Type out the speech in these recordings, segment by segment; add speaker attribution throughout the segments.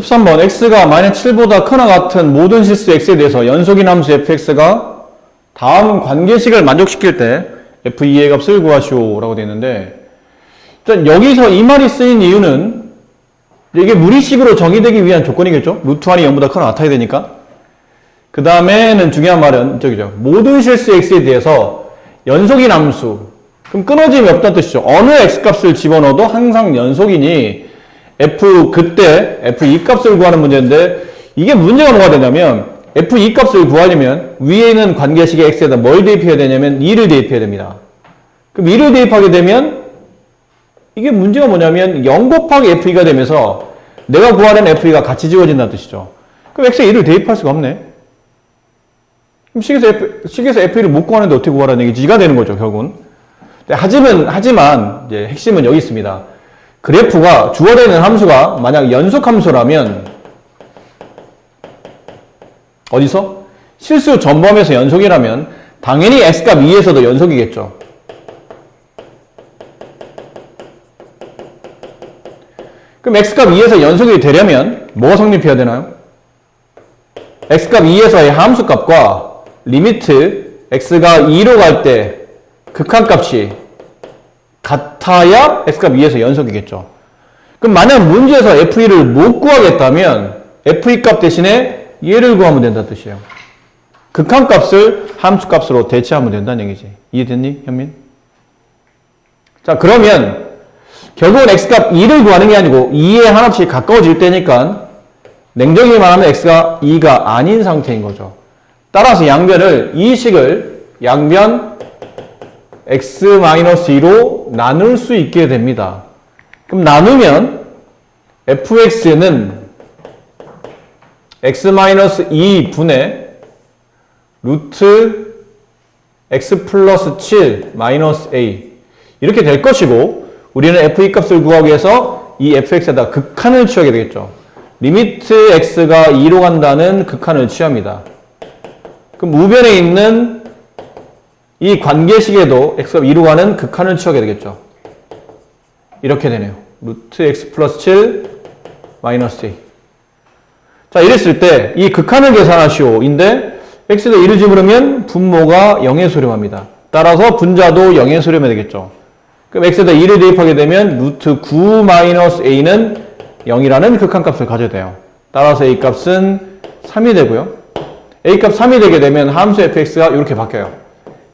Speaker 1: 13번 x가 마이너스 7보다 크나 같은 모든 실수 x에 대해서 연속인 함수 fx가 다음 관계식을 만족시킬 때 f2의 값을 구하시오 라고 되어 있는데, 일단 여기서 이 말이 쓰인 이유는 이게 무리식으로 정의되기 위한 조건이겠죠. 루트 1이 0보다 크나 같아야 되니까. 그 다음에는 중요한 말은 저기죠. 모든 실수 x에 대해서 연속인 함수, 그럼 끊어짐이 없다는 뜻이죠. 어느 x값을 집어넣어도 항상 연속이니 그때 f2 값을 구하는 문제인데, 이게 문제가 뭐가 되냐면 f2 값을 구하려면 위에 있는 관계식의 x에다 뭘 대입해야 되냐면 2를 대입해야 됩니다. 그럼 2를 대입하게 되면 이게 문제가 뭐냐면 0 곱하기 f2가 되면서 내가 구하는 f2가 같이 지워진다는 뜻이죠. 그럼 x에 2를 대입할 수가 없네. 그럼 식에서 f2를 못 구하는데 어떻게 구하라는 얘기지? 가 되는 거죠, 결국은. 하지만 이제 핵심은 여기 있습니다. 그래프가 주어져 있는 함수가 만약 연속 함수라면 어디서? 실수 전범에서 연속이라면 당연히 x값 2에서도 연속이겠죠. 그럼 x값 2에서 연속이 되려면 뭐가 성립해야 되나요? x값 2에서의 함수값과 리미트 x가 2로 갈 때 극한값이 같아야 x값 2에서 연속이겠죠. 그럼 만약 문제에서 f2를 못 구하겠다면 f2 값 대신에 얘를 구하면 된다는 뜻이에요. 극한값을 함수값으로 대체하면 된다는 얘기지. 이해됐니, 현민? 자, 그러면 결국은 x값 2를 구하는 게 아니고 2에 하나씩 가까워질 때니까 냉정히 말하면 x가 2가 아닌 상태인 거죠. 따라서 양변을 이 식을 양변 x-2로 나눌 수 있게 됩니다. 그럼 나누면 fx는 x-2분의 루트 x 플러스 7 마이너스 a 이렇게 될 것이고, 우리는 f2 값을 구하기 위해서 이 fx에다 극한을 취하게 되겠죠. 리미트 x가 2로 간다는 극한을 취합니다. 그럼 우변에 있는 이 관계식에도 x가 2로 가는 극한을 취하게 되겠죠. 이렇게 되네요. 루트 x 플러스 7 마이너스 a. 자, 이랬을 때 이 극한을 계산하시오 인데 x에다 2를 집으려면 분모가 0에 수렴합니다. 따라서 분자도 0에 수렴해야 되겠죠. 그럼 x에다 2를 대입하게 되면 루트 9 마이너스 a는 0이라는 극한값을 가져야 돼요. 따라서 a 값은 3이 되고요. a 값 3이 되게 되면 함수 fx가 이렇게 바뀌어요.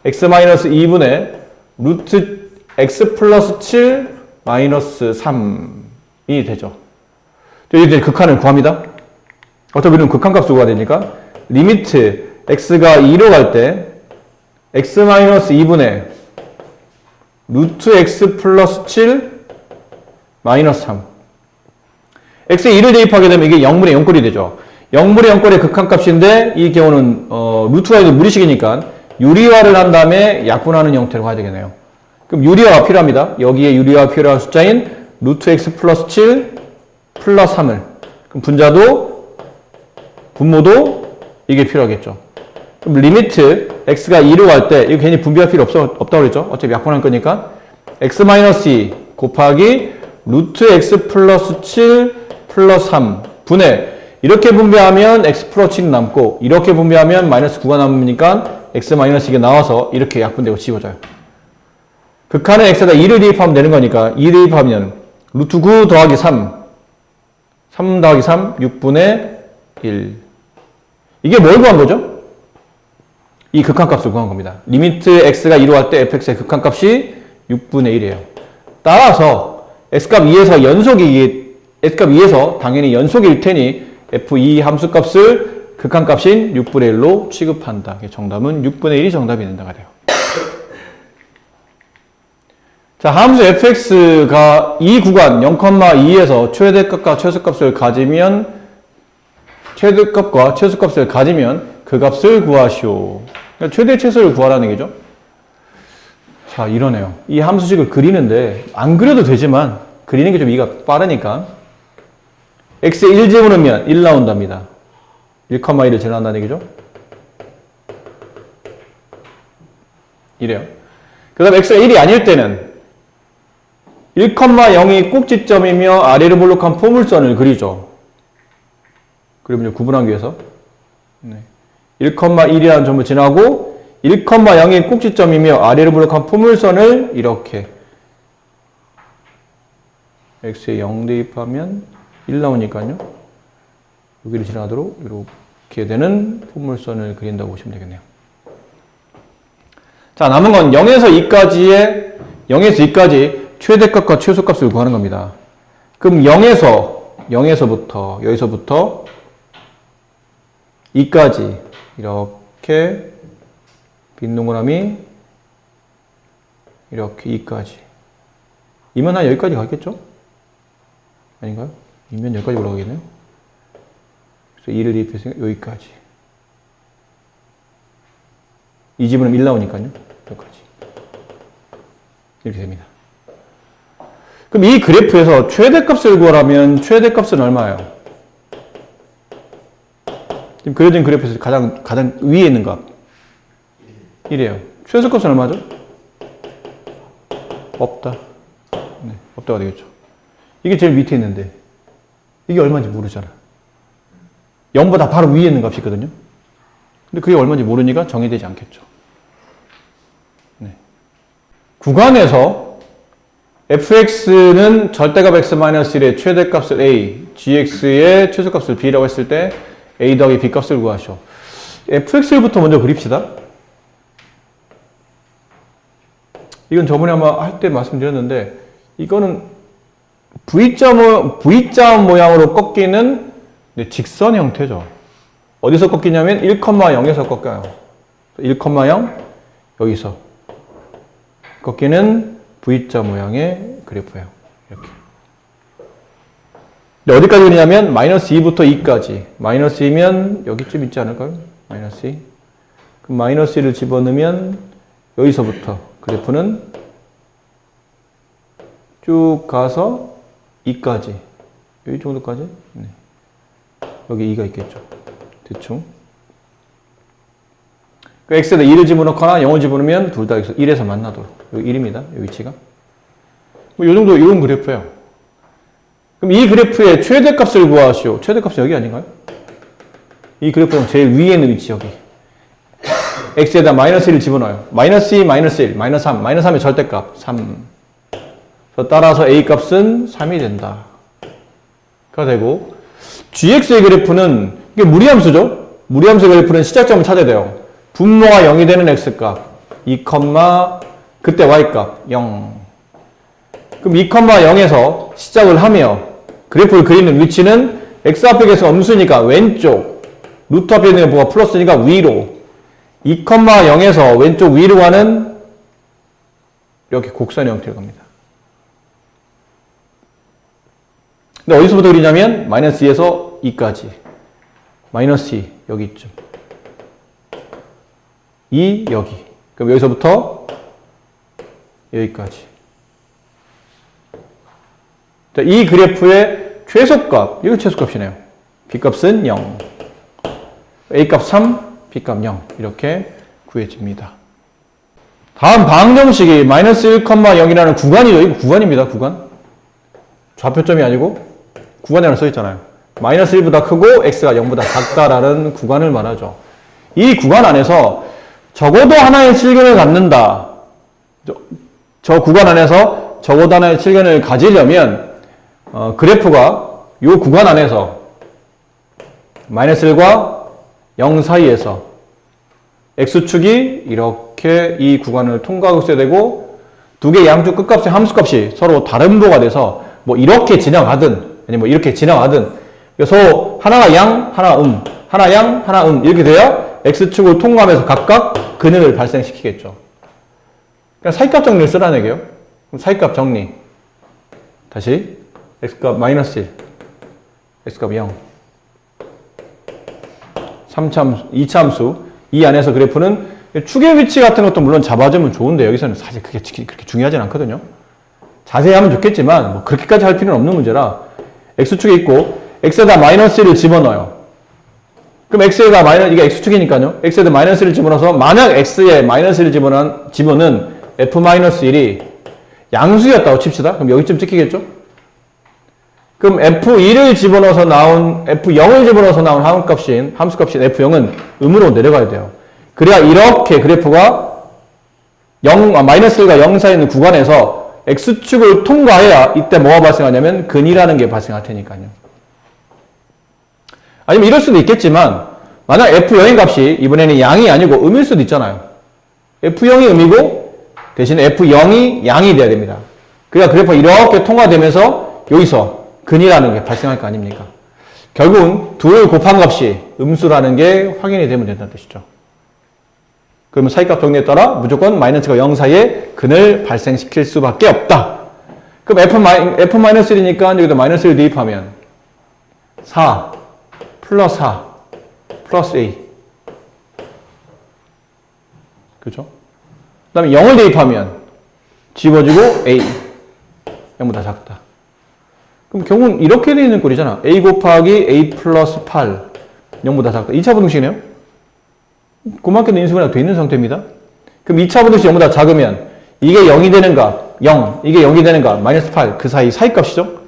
Speaker 1: x-2분의 루트 x 플러스 7 마이너스 3이 되죠. 이제 극한을 구합니다. 어차피 우리는 극한값을 구해야 되니까 리미트 x가 2로 갈 때 x-2분의 루트 x 플러스 7 마이너스 3. x에 2를 대입하게 되면 이게 0분의 0꼴이 되죠. 0분의 0꼴의 극한값인데 이 경우는 루트가 무리식이니까 유리화를 한 다음에 약분하는 형태로 가야 되겠네요. 그럼 유리화가 필요합니다. 여기에 유리화가 필요한 숫자인 루트 x 플러스 7 플러스 3을, 그럼 분모도 이게 필요하겠죠. 그럼 리미트 x가 2로 갈 때 이거 괜히 분비할 필요 없다고 그랬죠. 어차피 약분할 거니까 x-2 곱하기 루트 x 플러스 7 플러스 3 분의, 이렇게 분배하면 x 플러스 7이 남고 이렇게 분배하면 마이너스 9가 남으니까 x-2가 나와서 이렇게 약분되고 지워져요. 극한은 x에다 2를 대입하면 되는 거니까 2 대입하면 루트 9 더하기 3 더하기 3 6분의 1. 이게 뭘 구한 거죠? 이 극한값을 구한 겁니다. 리미트 x가 2로 갈 때 fx의 극한값이 6분의 1이에요. 따라서 x값 2에서 x값 2에서 당연히 연속일 테니 f2 함수값을 극한값인 6분의 1로 취급한다. 정답은 6분의 1이 정답이 된다가 돼요. 자, 함수 fx가 이 구간 0,2에서 최대값과 최소값을 가지면 최대값과 최소값을 가지면 그 값을 구하시오. 그러니까 최대 최소를 구하라는 얘기죠. 자, 이러네요. 이 함수식을 그리는데 안 그려도 되지만 그리는 게 좀 이해가 빠르니까 x에 1 집어넣으면 1 나온답니다. 1,1을 제외한다는 얘기죠. 이래요. 그 다음에 x가 1이 아닐 때는 1,0이 꼭지점이며 아래로 볼록한 포물선을 그리죠. 그러면 구분하기 위해서. 네. 1,1이라는 점을 지나고 1,0이 꼭지점이며 아래로 블록한 포물선을 이렇게 x에 0 대입하면 1 나오니까요. 여기를 지나도록 이렇게 되는 포물선을 그린다고 보시면 되겠네요. 자, 남은 건 0에서 2까지 최대값과 최소값을 구하는 겁니다. 그럼 0에서부터 여기서부터 2까지 이렇게 빈 동그라미 이렇게 2까지 이면 한 여기까지 가겠죠? 아닌가요? 이면 여기까지 올라가겠네요. 그래서 2를 대입해서 여기까지 이 집은 1 나오니까요. 여기까지 이렇게 됩니다. 그럼 이 그래프에서 최대값을 구하라면 최대값은 얼마예요? 지금 그려진 그래프에서 가장 위에 있는 값 1이에요. 최소값은 얼마죠? 없다. 네, 없다가 되겠죠. 이게 제일 밑에 있는데 이게 얼마인지 모르잖아. 0보다 바로 위에 있는 값이 있거든요. 근데 그게 얼마인지 모르니까 정의되지 않겠죠. 네. 구간에서 fx는 절대값 x-1의 최대값을 a, gx의 최소값을 b라고 했을 때 a 더하기 b 값을 구하시오. fx부터 먼저 그립시다. 이건 저번에 아마 할 때 말씀드렸는데 이거는 V자 모양으로 꺾이는 직선 형태죠. 어디서 꺾이냐면 1,0에서 꺾여요. 1,0 여기서 꺾이는 V자 모양의 그래프예요. 이렇게. 근데 어디까지 그리냐면 -2부터 2까지. -2면 여기쯤 있지 않을까요? -2. 그럼 -2를 집어넣으면 여기서부터 그래프는 쭉 가서 2까지. 여기 정도까지? 네. 여기 2가 있겠죠. 대충. x에다 2를 집어넣거나 0을 집어넣으면 둘 다 1에서 만나도록. 여기 1입니다. 이 위치가. 뭐, 요 정도, 이런 그래프예요. 그럼 이 그래프의 최대값을 구하시오. 최대값이 여기 아닌가요? 이 그래프는 제일 위에 있는 위치, 여기. x에다 -1을 집어넣어요. -2, -1, -3. -3의 절대값, 3. 따라서 a 값은 3이 된다. 가 되고, gx의 그래프는, 이게 무리함수죠? 무리함수 그래프는 시작점을 찾아야 돼요. 분모가 0이 되는 x값, 2, 그때 y값, 0. 그럼 2,0에서 시작을 하며, 그래프를 그리는 위치는 x 앞에 계속 음수니까 왼쪽, 루트 앞에 있는 뭐가 플러스니까 위로, 2,0에서 왼쪽 위로 가는 이렇게 곡선의 형태로 갑니다. 근데 어디서부터 그리냐면 -2에서 2까지. -2 여기쯤. 2 여기. 그럼 여기서부터 여기까지. 자, 이 그래프의 최소값, 이거 최소값이네요. b값은 0. a값 3, b값 0. 이렇게 구해집니다. 다음 방정식이 -1,0이라는 구간이죠. 이거 구간입니다. 구간. 좌표점이 아니고 구간이라고 써있잖아요. -1보다 크고 x가 0보다 작다라는 구간을 말하죠. 이 구간 안에서 적어도 하나의 실근을 갖는다. 저 구간 안에서 적어도 하나의 실근을 가지려면 그래프가 이 구간 안에서 -1과 0 사이에서 x축이 이렇게 이 구간을 통과하고 있어야 되고 두 개의 양쪽 끝값의 함수값이 서로 다른 부호가 돼서 뭐 이렇게 지나가든 아니면 뭐 이렇게 지나가든 그래서 하나가 양, 하나 하나 양, 하나 이렇게 돼야 x축을 통과하면서 각각 근을 발생시키겠죠. 그냥 사이값 정리를 쓰라는 얘기예요. 그럼 사이값 정리. 다시 x값 -1, x값 0. 3차함수, 2차함수. 이 안에서 그래프는 축의 위치 같은 것도 물론 잡아주면 좋은데 여기서는 사실 그게 그렇게 중요하진 않거든요. 자세히 하면 좋겠지만 뭐 그렇게까지 할 필요는 없는 문제라 x축에 있고 x에다 -1을 집어넣어요. 그럼 x에다 이게 x축이니까요. x에다 -1을 집어넣어서 만약 x에 -1을 집어넣은 f-1이 양수였다고 칩시다. 그럼 여기쯤 찍히겠죠? 그럼 F2를 집어넣어서 나온, F0을 집어넣어서 나온 함수값인 F0은 음으로 내려가야 돼요. 그래야 이렇게 그래프가 마이너스 1과 0 사이 있는 구간에서 X축을 통과해야 이때 뭐가 발생하냐면 근이라는 게 발생할 테니까요. 아니면 이럴 수도 있겠지만, 만약 F0의 값이 이번에는 양이 아니고 음일 수도 있잖아요. F0이 음이고, 대신에 F0이 양이 돼야 됩니다. 그래야 그래프가 이렇게 통과되면서 여기서 근이라는 게 발생할 거 아닙니까? 결국은 둘을 곱한 값이 음수라는 게 확인이 되면 된다는 뜻이죠. 그러면 사이값 정리에 따라 무조건 마이너스가 0 사이에 근을 발생시킬 수밖에 없다. 그럼 F-1이니까 여기다 마이너스 1 대입하면 4 플러스 4 플러스 A. 그죠? 그 다음에 0을 대입하면 집어주고 A. 0보다 작다. 그럼 결국은 이렇게 되어 있는 꼴이잖아. A 곱하기 A 플러스 8. 0보다 작다. 2차 부등식이네요. 그만큼 인수분해가 되어 있는 상태입니다. 그럼 2차 부등식 0보다 작으면 이게 0이 되는가? 0. 이게 0이 되는가? 마이너스 8. 그 사이 사이값이죠.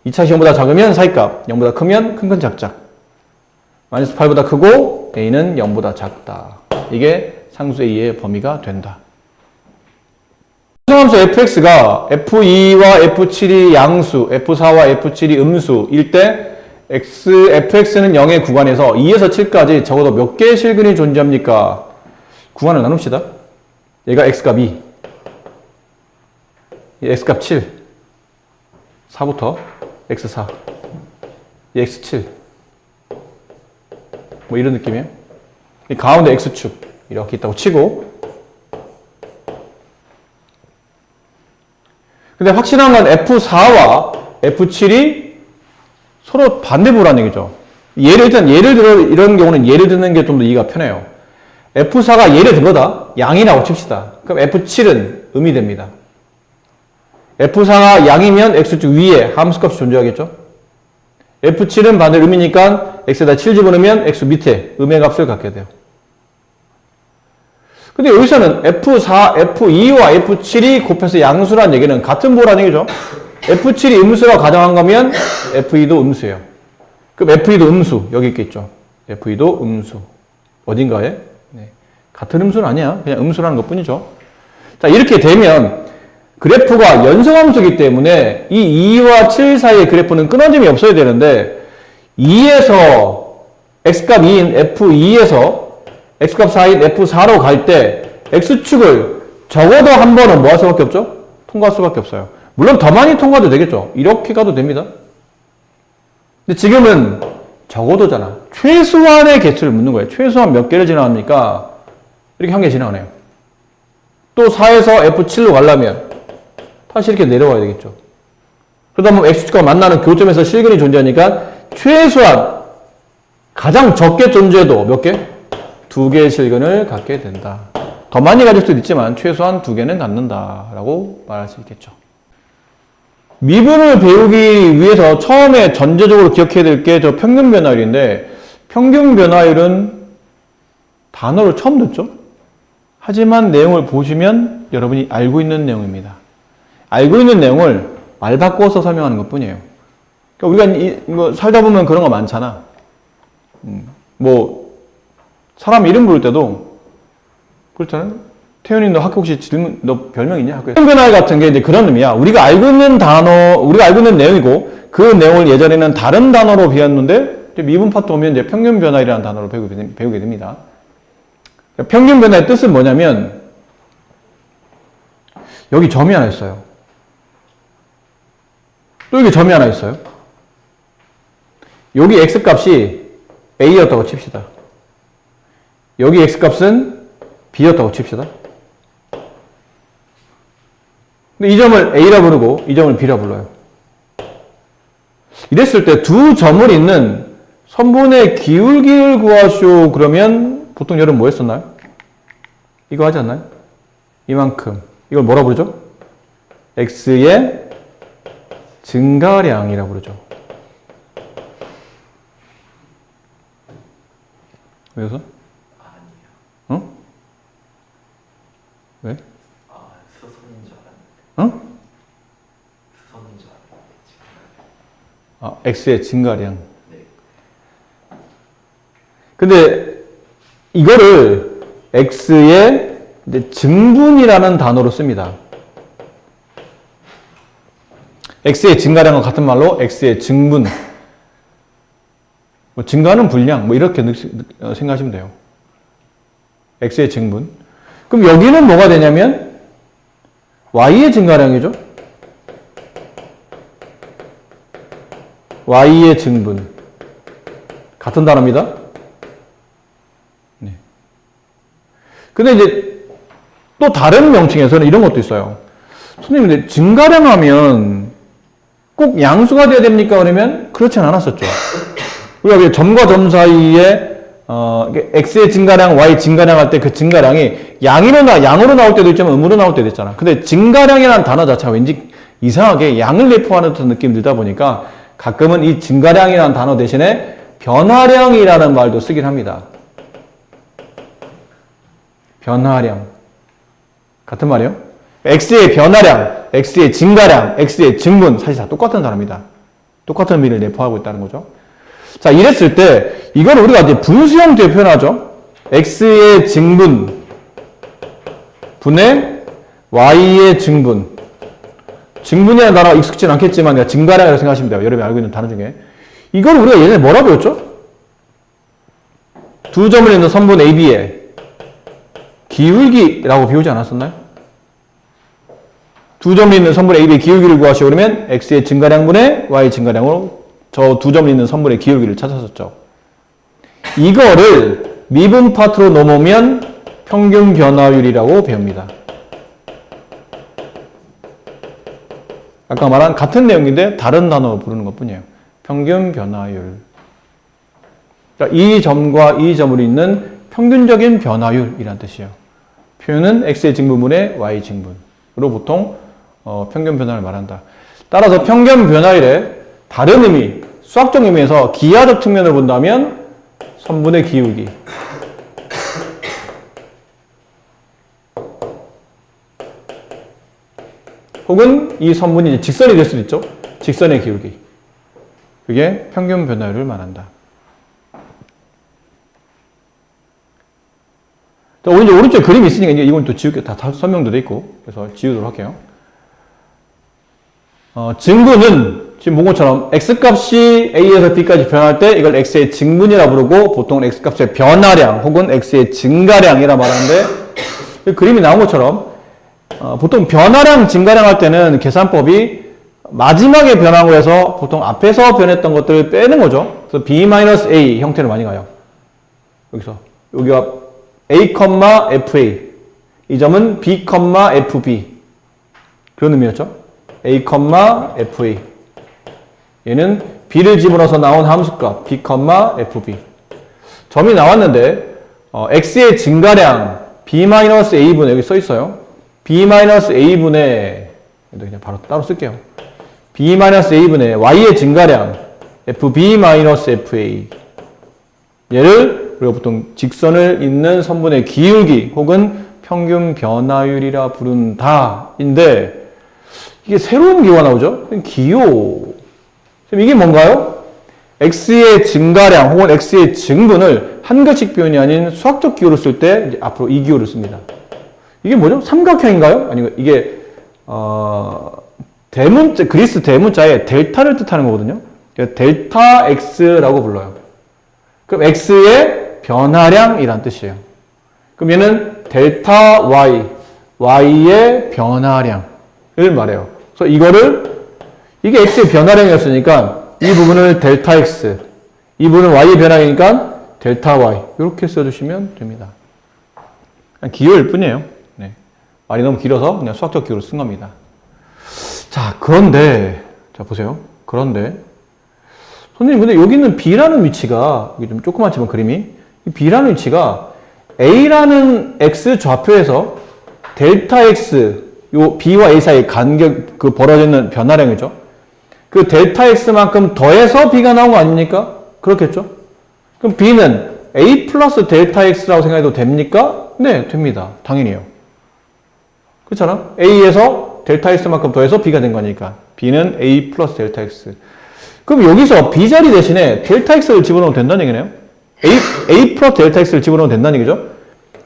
Speaker 1: 2차 0보다 작으면 사이값. 0보다 크면 큰 작작. 마이너스 8보다 크고 A는 0보다 작다. 이게 상수 A의 범위가 된다. 함수 fx가 f2와 f7이 양수, f4와 f7이 음수일 때 fx는 0의 구간에서 2에서 7까지 적어도 몇 개의 실근이 존재합니까? 구간을 나눕시다. 얘가 x값 2, x값 7, 4부터 x4, x7 뭐 이런 느낌이에요. 이 가운데 x축 이렇게 있다고 치고, 근데 확실한 건 F4와 F7이 서로 반대부라는 얘기죠. 예를 들어, 이런 경우는 예를 드는 게 좀 더 이해가 편해요. F4가 예를 든 거다. 양이라고 칩시다. 그럼 F7은 음이 됩니다. F4가 양이면 X축 위에 함수값이 존재하겠죠. F7은 반대로 음이니까 X에다 7 집어넣으면 X 밑에 음의 값을 갖게 돼요. 근데 여기서는 F4, F2와 F7이 곱해서 양수라는 얘기는 같은 보라는 얘기죠. F7이 음수라고 가정한 거면 F2도 음수예요. 그럼 F2도 음수, 여기 있겠죠. F2도 음수. 어딘가에? 네. 같은 음수는 아니야. 그냥 음수라는 것 뿐이죠. 자, 이렇게 되면 그래프가 연성함수이기 때문에 이 2와 7 사이의 그래프는 끊어짐이 없어야 되는데 2에서 X값 2인 F2에서 X값 4인 F4로 갈 때 X축을 적어도 한 번은 뭐 할 수밖에 없죠? 통과할 수밖에 없어요. 물론 더 많이 통과도 되겠죠. 이렇게 가도 됩니다. 근데 지금은 적어도잖아. 최소한의 개수를 묻는 거예요. 최소한 몇 개를 지나갑니까? 이렇게 한 개 지나가네요. 또 4에서 F7로 가려면 다시 이렇게 내려와야 되겠죠. 그러다 보면 X축과 만나는 교점에서 실근이 존재하니까 최소한 가장 적게 존재해도 몇 개? 2개의 실근을 갖게 된다. 더 많이 가질 수도 있지만 최소한 2개는 갖는다라고 말할 수 있겠죠. 미분을 배우기 위해서 처음에 전제적으로 기억해야 될 게 저 평균 변화율인데, 평균 변화율은 단어를 처음 듣죠? 하지만 내용을 보시면 여러분이 알고 있는 내용입니다. 알고 있는 내용을 말 바꿔서 설명하는 것 뿐이에요. 그러니까 우리가 살다 보면 그런 거 많잖아. 사람 이름 부를 때도 그렇잖아요. 태현이 너 학교 혹시 너 별명 있냐? 학교에. 평균 변화율 같은 게 이제 그런 의미야. 우리가 알고 있는 내용이고 그 내용을 예전에는 다른 단어로 배웠는데 미분 파트 오면 이제 평균 변화율이라는 단어로 배우게 됩니다. 평균 변화의 뜻은 뭐냐면 여기 점이 하나 있어요. 또 여기 점이 하나 있어요. 여기 X값이 A였다고 칩시다. 여기 X값은 B였다고 칩시다. 근데 이 점을 A라 부르고 이 점을 B라 불러요. 이랬을 때 두 점을 잇는 선분의 기울기를 구하시오. 그러면 보통 여러분 뭐 했었나요? 이거 하지 않나요? 이만큼. 이걸 뭐라 부르죠? X의 증가량이라고 부르죠. 왜서? 어? 왜?
Speaker 2: 수선인 줄 알았는데.
Speaker 1: 어?
Speaker 2: 수선인 줄 알았는데.
Speaker 1: 아, x의 증가량. 근데 이거를 x의 이제 증분이라는 단어로 씁니다. x의 증가량과 같은 말로 x의 증분. 뭐 증가는 분량, 뭐 이렇게 생각하시면 돼요. x의 증분. 그럼 여기는 뭐가 되냐면 y의 증가량이죠. y의 증분. 같은 단어입니다. 네. 근데 이제 또 다른 명칭에서는 이런 것도 있어요. 선생님, 근데 증가량 하면 꼭 양수가 돼야 됩니까? 그러면 그렇진 않았었죠. 우리가 점과 점 사이에 x의 증가량, y 증가량 할 때 그 증가량이 양으로 나올 때도 있지만 음으로 나올 때도 있잖아. 근데 증가량이라는 단어 자체가 왠지 이상하게 양을 내포하는 듯한 느낌이 들다 보니까 가끔은 이 증가량이라는 단어 대신에 변화량이라는 말도 쓰긴 합니다. 변화량. 같은 말이에요. x의 변화량, x의 증가량, x의 증분 사실 다 똑같은 단어입니다. 똑같은 의미를 내포하고 있다는 거죠. 자, 이랬을 때 이걸 우리가 이제 분수 형태로 표현하죠. x의 증분 분의 y의 증분. 증분이라는 단어가 익숙지는 않겠지만 그냥 증가량이라고 생각하시면 돼요. 여러분이 알고 있는 단어 중에. 이걸 우리가 예전에 뭐라 배웠죠? 두 점을 있는 선분 AB의 기울기라고 배우지 않았었나요? 두 점을 있는 선분 AB의 기울기를 구하시오 그러면 x의 증가량분의 y 증가량으로 저 두 점을 있는 선분의 기울기를 찾았었죠. 이거를 미분 파트로 넘으면 평균 변화율이라고 배웁니다. 아까 말한 같은 내용인데 다른 단어로 부르는 것 뿐이에요. 평균 변화율. 그러니까 이 점과 이 점으로 있는 평균적인 변화율이란 뜻이에요. 표현은 x의 증분분의 y 증분으로 보통 평균 변화를 말한다. 따라서 평균 변화율의 다른 의미, 수학적 의미에서 기하적 측면을 본다면 선분의 기울기. 혹은 이 선분이 이제 직선이 될 수도 있죠. 직선의 기울기. 그게 평균 변화율을 말한다. 자, 오른쪽에 그림이 있으니까 이제 이건 또 지울게 다 설명도 돼 있고 그래서 지우도록 할게요. 증분은 지금 본 것처럼 x값이 a에서 b까지 변할 때 이걸 x의 증분이라 부르고 보통은 x값의 변화량 혹은 x의 증가량이라 말하는데 그림이 나온 것처럼 보통 변화량, 증가량 할 때는 계산법이 마지막에 변한 거에서 보통 앞에서 변했던 것들을 빼는 거죠. 그래서 b-a 형태로 많이 가요. 여기가 a, fa. 이 점은 b, fb. 그런 의미였죠. a, fa. 얘는 b를 집어넣어서 나온 함수값 b, fb. 점이 나왔는데 x의 증가량 b-a분의 여기 써 있어요. b-a분의 그냥 바로 따로 쓸게요. b-a분의 y의 증가량 fb-fa. 얘를 우리가 보통 직선을 잇는 선분의 기울기 혹은 평균 변화율이라 부른다인데 이게 새로운 기호가 나오죠? 기호. 이게 뭔가요? x의 증가량 혹은 x의 증분을 한글식 표현이 아닌 수학적 기호로 쓸 때 앞으로 이 기호를 씁니다. 이게 뭐죠? 삼각형인가요? 아니면 이게 그리스 대문자에 델타를 뜻하는 거거든요. 델타 x라고 불러요. 그럼 x의 변화량이란 뜻이에요. 그럼 얘는 델타 y, y의 변화량을 말해요. 그래서 이게 x의 변화량이었으니까 이 부분을 델타 x, 이 부분은 y의 변화량이니까 델타 y 이렇게 써주시면 됩니다. 그냥 기호일 뿐이에요. 네. 말이 너무 길어서 그냥 수학적 기호로 쓴 겁니다. 자, 그런데 자 보세요. 그런데 선생님, 근데 여기 있는 b라는 위치가 이게 좀 조그맣지만 그림이 b라는 위치가 a라는 x 좌표에서 델타 x 요 b와 a 사이 간격 그 벌어지는 변화량이죠. 그 델타 x만큼 더해서 b가 나온 거 아닙니까? 그렇겠죠? 그럼 b는 a 플러스 델타 x라고 생각해도 됩니까? 네, 됩니다. 당연히요. 그렇잖아? a에서 델타 x만큼 더해서 b가 된 거니까 b는 a 플러스 델타 x. 그럼 여기서 B자리 대신에 델타 X를 집어넣으면 된다는 얘기네요. A 플러스 델타 X를 집어넣으면 된다는 얘기죠.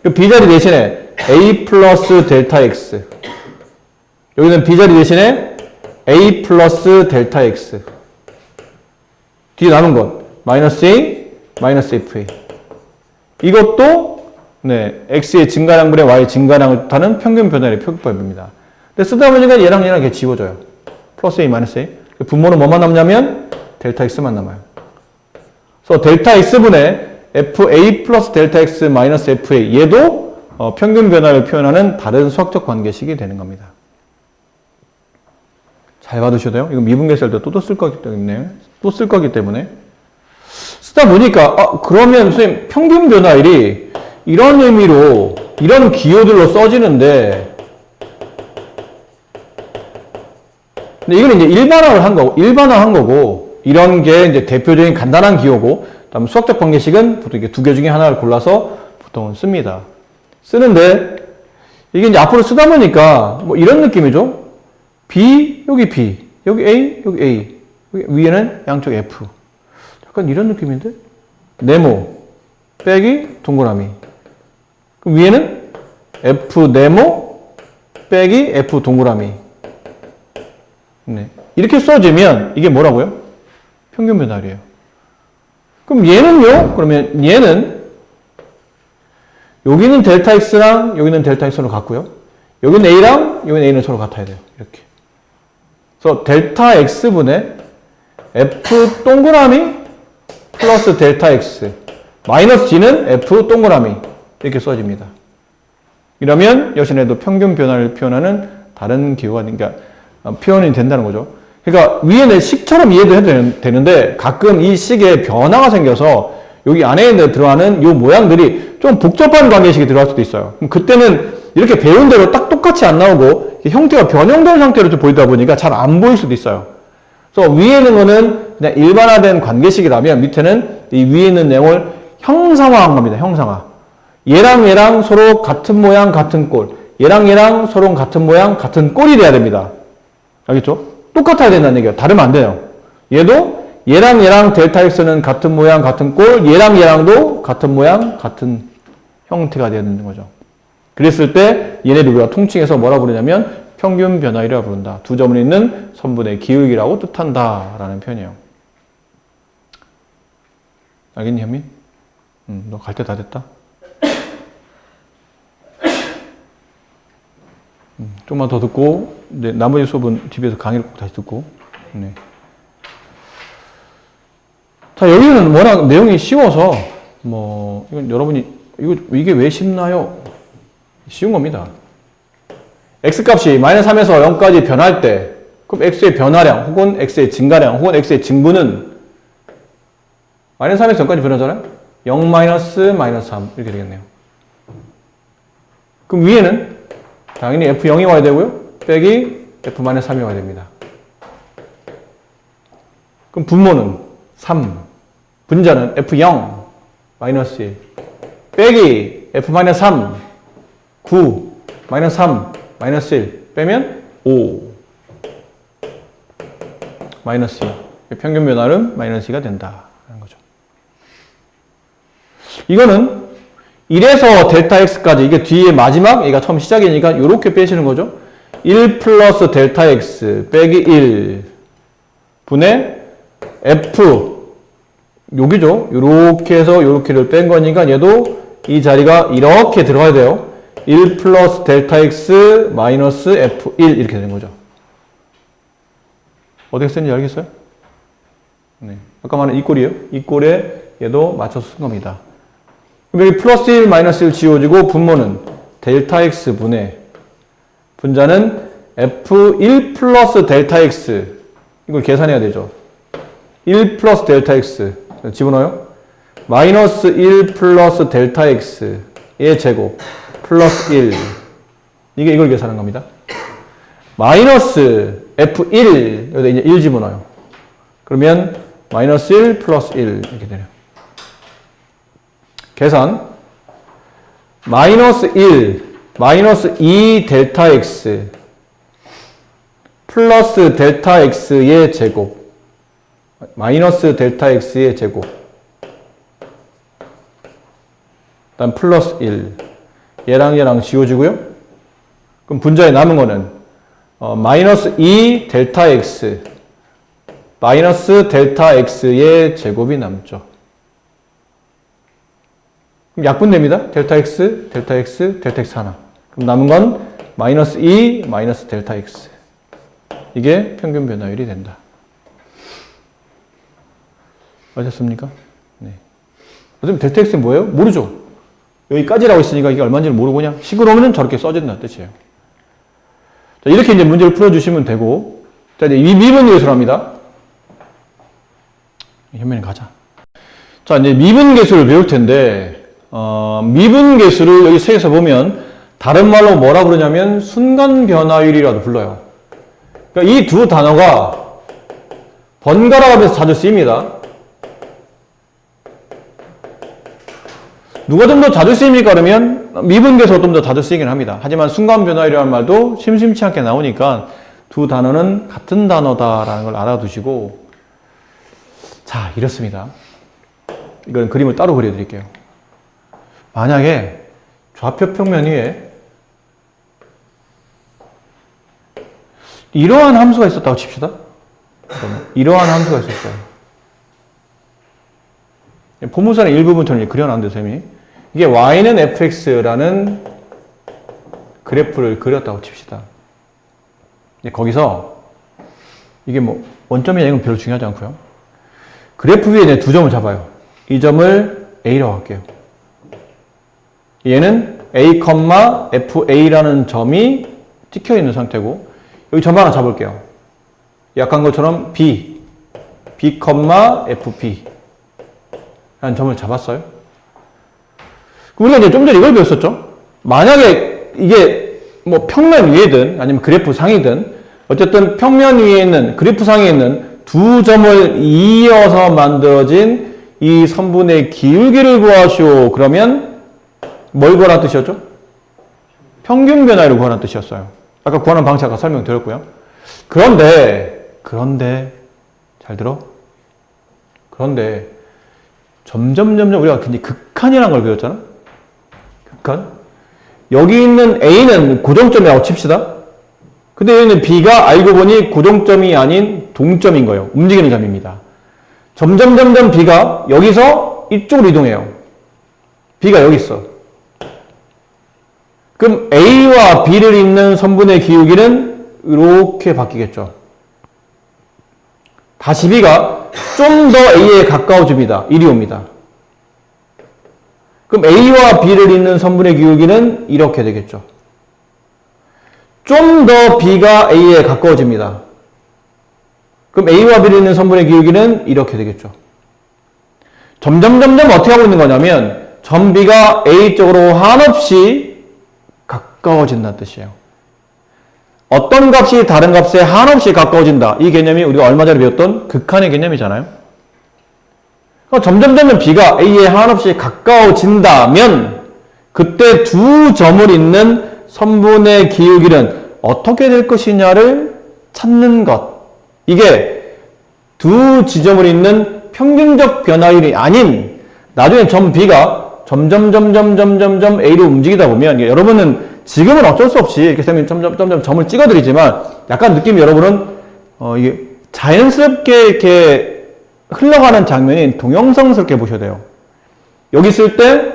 Speaker 1: 그럼 B자리 대신에 A 플러스 델타 X. 여기는 B자리 대신에 A 플러스 델타 X. 뒤에 남은 것. 마이너스 A, 마이너스 FA. 이것도, 네, X의 증가량분의 Y의 증가량을 뜻하는 평균 변화의 표기법입니다. 근데 쓰다 보니까 얘랑 이렇게 지워져요. 플러스 A, 마이너스 A. 분모는 뭐만 남냐면 델타 X만 남아요. 그래서 델타 X분의 FA 플러스 델타 X 마이너스 FA. 얘도 평균 변화를 표현하는 다른 수학적 관계식이 되는 겁니다. 잘 받으셔도 돼요. 이거 미분계수할 때 또 쓸 거기 때문에. 또 쓸 거기 때문에. 쓰다 보니까, 그러면 선생님, 평균 변화율이 이런 의미로, 이런 기호들로 써지는데, 근데 이건 이제 일반화한 거고, 이런 게 이제 대표적인 간단한 기호고, 다음 수학적 관계식은 보통 이게 두 개 중에 하나를 골라서 보통은 씁니다. 쓰는데, 이게 이제 앞으로 쓰다 보니까, 뭐 이런 느낌이죠? B, 여기 B, 여기 A, 여기 A, 여기 위에는 양쪽 F. 약간 이런 느낌인데? 네모, 빼기, 동그라미. 그럼 위에는 F 네모, 빼기, F 동그라미. 네. 이렇게 써지면 이게 뭐라고요? 평균 변화율이에요. 그럼 얘는요? 그러면 얘는 여기는 델타 X랑 여기는 델타 X로 같고요. 여기는 A랑 여기는 A는 서로 같아야 돼요. 이렇게. 그래서 델타 X분의 F 동그라미 플러스 델타 X 마이너스 G는 F 동그라미 이렇게 써집니다. 이러면 여신에도 평균 변화를 표현하는 다른 기호가 그러니까 표현이 된다는 거죠. 그러니까 위에는 식처럼 이해도 해도 되는데 가끔 이 식에 변화가 생겨서 여기 안에 들어가는 이 모양들이 좀 복잡한 관계식이 들어갈 수도 있어요. 그럼 그때는 이렇게 배운 대로 딱 똑같이 안 나오고 형태가 변형된 상태로 좀 보이다 보니까 잘 안 보일 수도 있어요. 그래서 위에 있는 거는 그냥 일반화된 관계식이라면 밑에는 이 위에 있는 내용을 형상화한 겁니다. 형상화. 얘랑 얘랑 서로 같은 모양, 같은 꼴. 얘랑 얘랑 서로 같은 모양, 같은 꼴이 돼야 됩니다. 알겠죠? 똑같아야 된다는 얘기예요. 다르면 안 돼요. 얘도 얘랑 얘랑 델타 X는 같은 모양, 같은 꼴. 얘랑 얘랑도 같은 모양, 같은 형태가 돼야 되는 거죠. 그랬을 때 얘네들 우리가 통칭해서 뭐라 부르냐면 평균 변화율이라고 부른다. 두 점을 잇는 선분의 기울기라고 뜻한다. 라는 표현이에요. 알겠니, 현민? 너 갈 때 다 됐다? 좀만 더 듣고, 이제 나머지 수업은 집에서 강의를 꼭 다시 듣고. 네. 자, 여기는 워낙 내용이 쉬워서, 이건 여러분이, 이게 왜 쉽나요? 쉬운 겁니다. X값이 마이너스 3에서 0까지 변할 때, 그럼 X의 변화량, 혹은 X의 증가량, 혹은 X의 증분은 마이너스 3에서 0까지 변하잖아요? 0 마이너스 마이너스 3 이렇게 되겠네요. 그럼 위에는 당연히 F0이 와야 되고요. 빼기 F 마이너스 3이 와야 됩니다. 그럼 분모는 3. 분자는 F0 마이너스 1. 빼기 F 마이너스 3 9 마이너스 3 마이너스 1 빼면 5 마이너스 2. 평균 변화는 마이너스 2가 된다. 라는 거죠. 이거는 1에서 델타 X까지 이게 뒤에 마지막 얘가 처음 시작이니까 이렇게 빼시는 거죠. 1 플러스 델타 X 빼기 1 분의 F 여기죠. 이렇게 해서 이렇게를 뺀 거니까 얘도 이 자리가 이렇게 들어가야 돼요. 1 플러스 델타 X 마이너스 F1 이렇게 되는 거죠. 어떻게 쓰는지 알겠어요? 네. 아까 말한 이 꼴이에요. 이 꼴에 얘도 맞춰서 쓴 겁니다. 그럼 여기 플러스 1 마이너스 1 지워지고 분모는 델타 X 분의 분자는 F1 플러스 델타 X 이걸 계산해야 되죠. 1 플러스 델타 X 집어넣어요. 마이너스 1 플러스 델타 X의 제곱 플러스 1 이걸 계산한 겁니다. 마이너스 F1 여기다 이제 1 집어넣어요. 그러면 마이너스 1 플러스 1 이렇게 되네요. 계산 마이너스 1 마이너스 2 델타 X 플러스 델타 X의 제곱 마이너스 델타 x의 제곱. 그다음 플러스 1. 얘랑 지워지고요. 그럼 분자에 남은 거는 마이너스 2 델타 x 마이너스 델타 x의 제곱이 남죠. 그럼 약분됩니다. 델타 x, 델타 x, 델타 x 하나. 그럼 남은 건 마이너스 2 마이너스 델타 x. 이게 평균 변화율이 된다. 아셨습니까? 네. 어차피 델타 x는 뭐예요? 모르죠. 여기까지라고 했으니까 이게 얼마인지를 모르고 그냥 식으로 오면 저렇게 써진다는 뜻이에요. 자, 이렇게 이제 문제를 풀어주시면 되고, 자, 이제 미분계수를 합니다. 현면에 가자. 자, 이제 미분계수를 배울 텐데, 미분계수를 여기 책에서 보면, 다른 말로 뭐라 부르냐면, 순간변화율이라도 불러요. 그러니까 이 두 단어가 번갈아 가면서 자주 쓰입니다. 누가 좀 더 자주 쓰입니까? 그러면 미분계수가 좀 더 자주 쓰이긴 합니다. 하지만 순간변화율이라는 말도 심심치 않게 나오니까 두 단어는 같은 단어다라는 걸 알아두시고, 자, 이렇습니다. 이건 그림을 따로 그려드릴게요. 만약에 좌표 평면 위에 이러한 함수가 있었다고 칩시다. 이러한 함수가 있었어요. 포문선의 일부분처럼 그려놨는데, 쌤이. 이게 y는 fx라는 그래프를 그렸다고 칩시다. 거기서, 이게 뭐, 원점이냐 이건 별로 중요하지 않고요. 그래프 위에 이제 두 점을 잡아요. 이 점을 A라고 할게요. 얘는 A, FA라는 점이 찍혀 있는 상태고, 여기 점 하나 잡을게요. 약한 것처럼 B, FP. 라는 점을 잡았어요. 우리가 이제 좀 전에 이걸 배웠었죠? 만약에 이게 뭐 평면 위에든 아니면 그래프 상이든 어쨌든 평면 위에 있는, 그래프 상에 있는 두 점을 이어서 만들어진 이 선분의 기울기를 구하시오. 그러면 뭘 구하라는 뜻이었죠? 평균 변화율을 구하라는 뜻이었어요. 아까 구하는 방식 아까 설명드렸고요. 그런데 잘 들어? 그런데 점점 우리가 굉장히 극한이라는 걸 배웠잖아? 극한? 여기 있는 A는 고정점이라고 칩시다. 근데 여기 있는 B가 알고 보니 고정점이 아닌 동점인 거예요. 움직이는 점입니다. 점점 B가 여기서 이쪽으로 이동해요. B가 여기 있어. 그럼 A와 B를 잇는 선분의 기울기는 이렇게 바뀌겠죠. 다시 B가 좀 더 A에 가까워집니다. 이리 옵니다. 그럼 A와 B를 잇는 선분의 기울기는 이렇게 되겠죠. 좀 더 B가 A에 가까워집니다. 그럼 A와 B를 잇는 선분의 기울기는 이렇게 되겠죠. 점점 어떻게 하고 있는 거냐면 점 B가 A 쪽으로 한없이 가까워진다는 뜻이에요. 어떤 값이 다른 값에 한없이 가까워진다. 이 개념이 우리가 얼마 전에 배웠던 극한의 개념이잖아요. 점점 B가 A에 한없이 가까워진다면 그때 두 점을 잇는 선분의 기울기는 어떻게 될 것이냐를 찾는 것. 이게 두 지점을 잇는 평균적 변화율이 아닌 나중에 점 B가 점점 A로 움직이다 보면 여러분은 지금은 어쩔 수 없이 이렇게 쌤이 점점 점을 찍어드리지만 약간 느낌이 여러분은 이게 자연스럽게 이렇게 흘러가는 장면이 동영상스럽게 보셔야 돼요. 여기 있을 때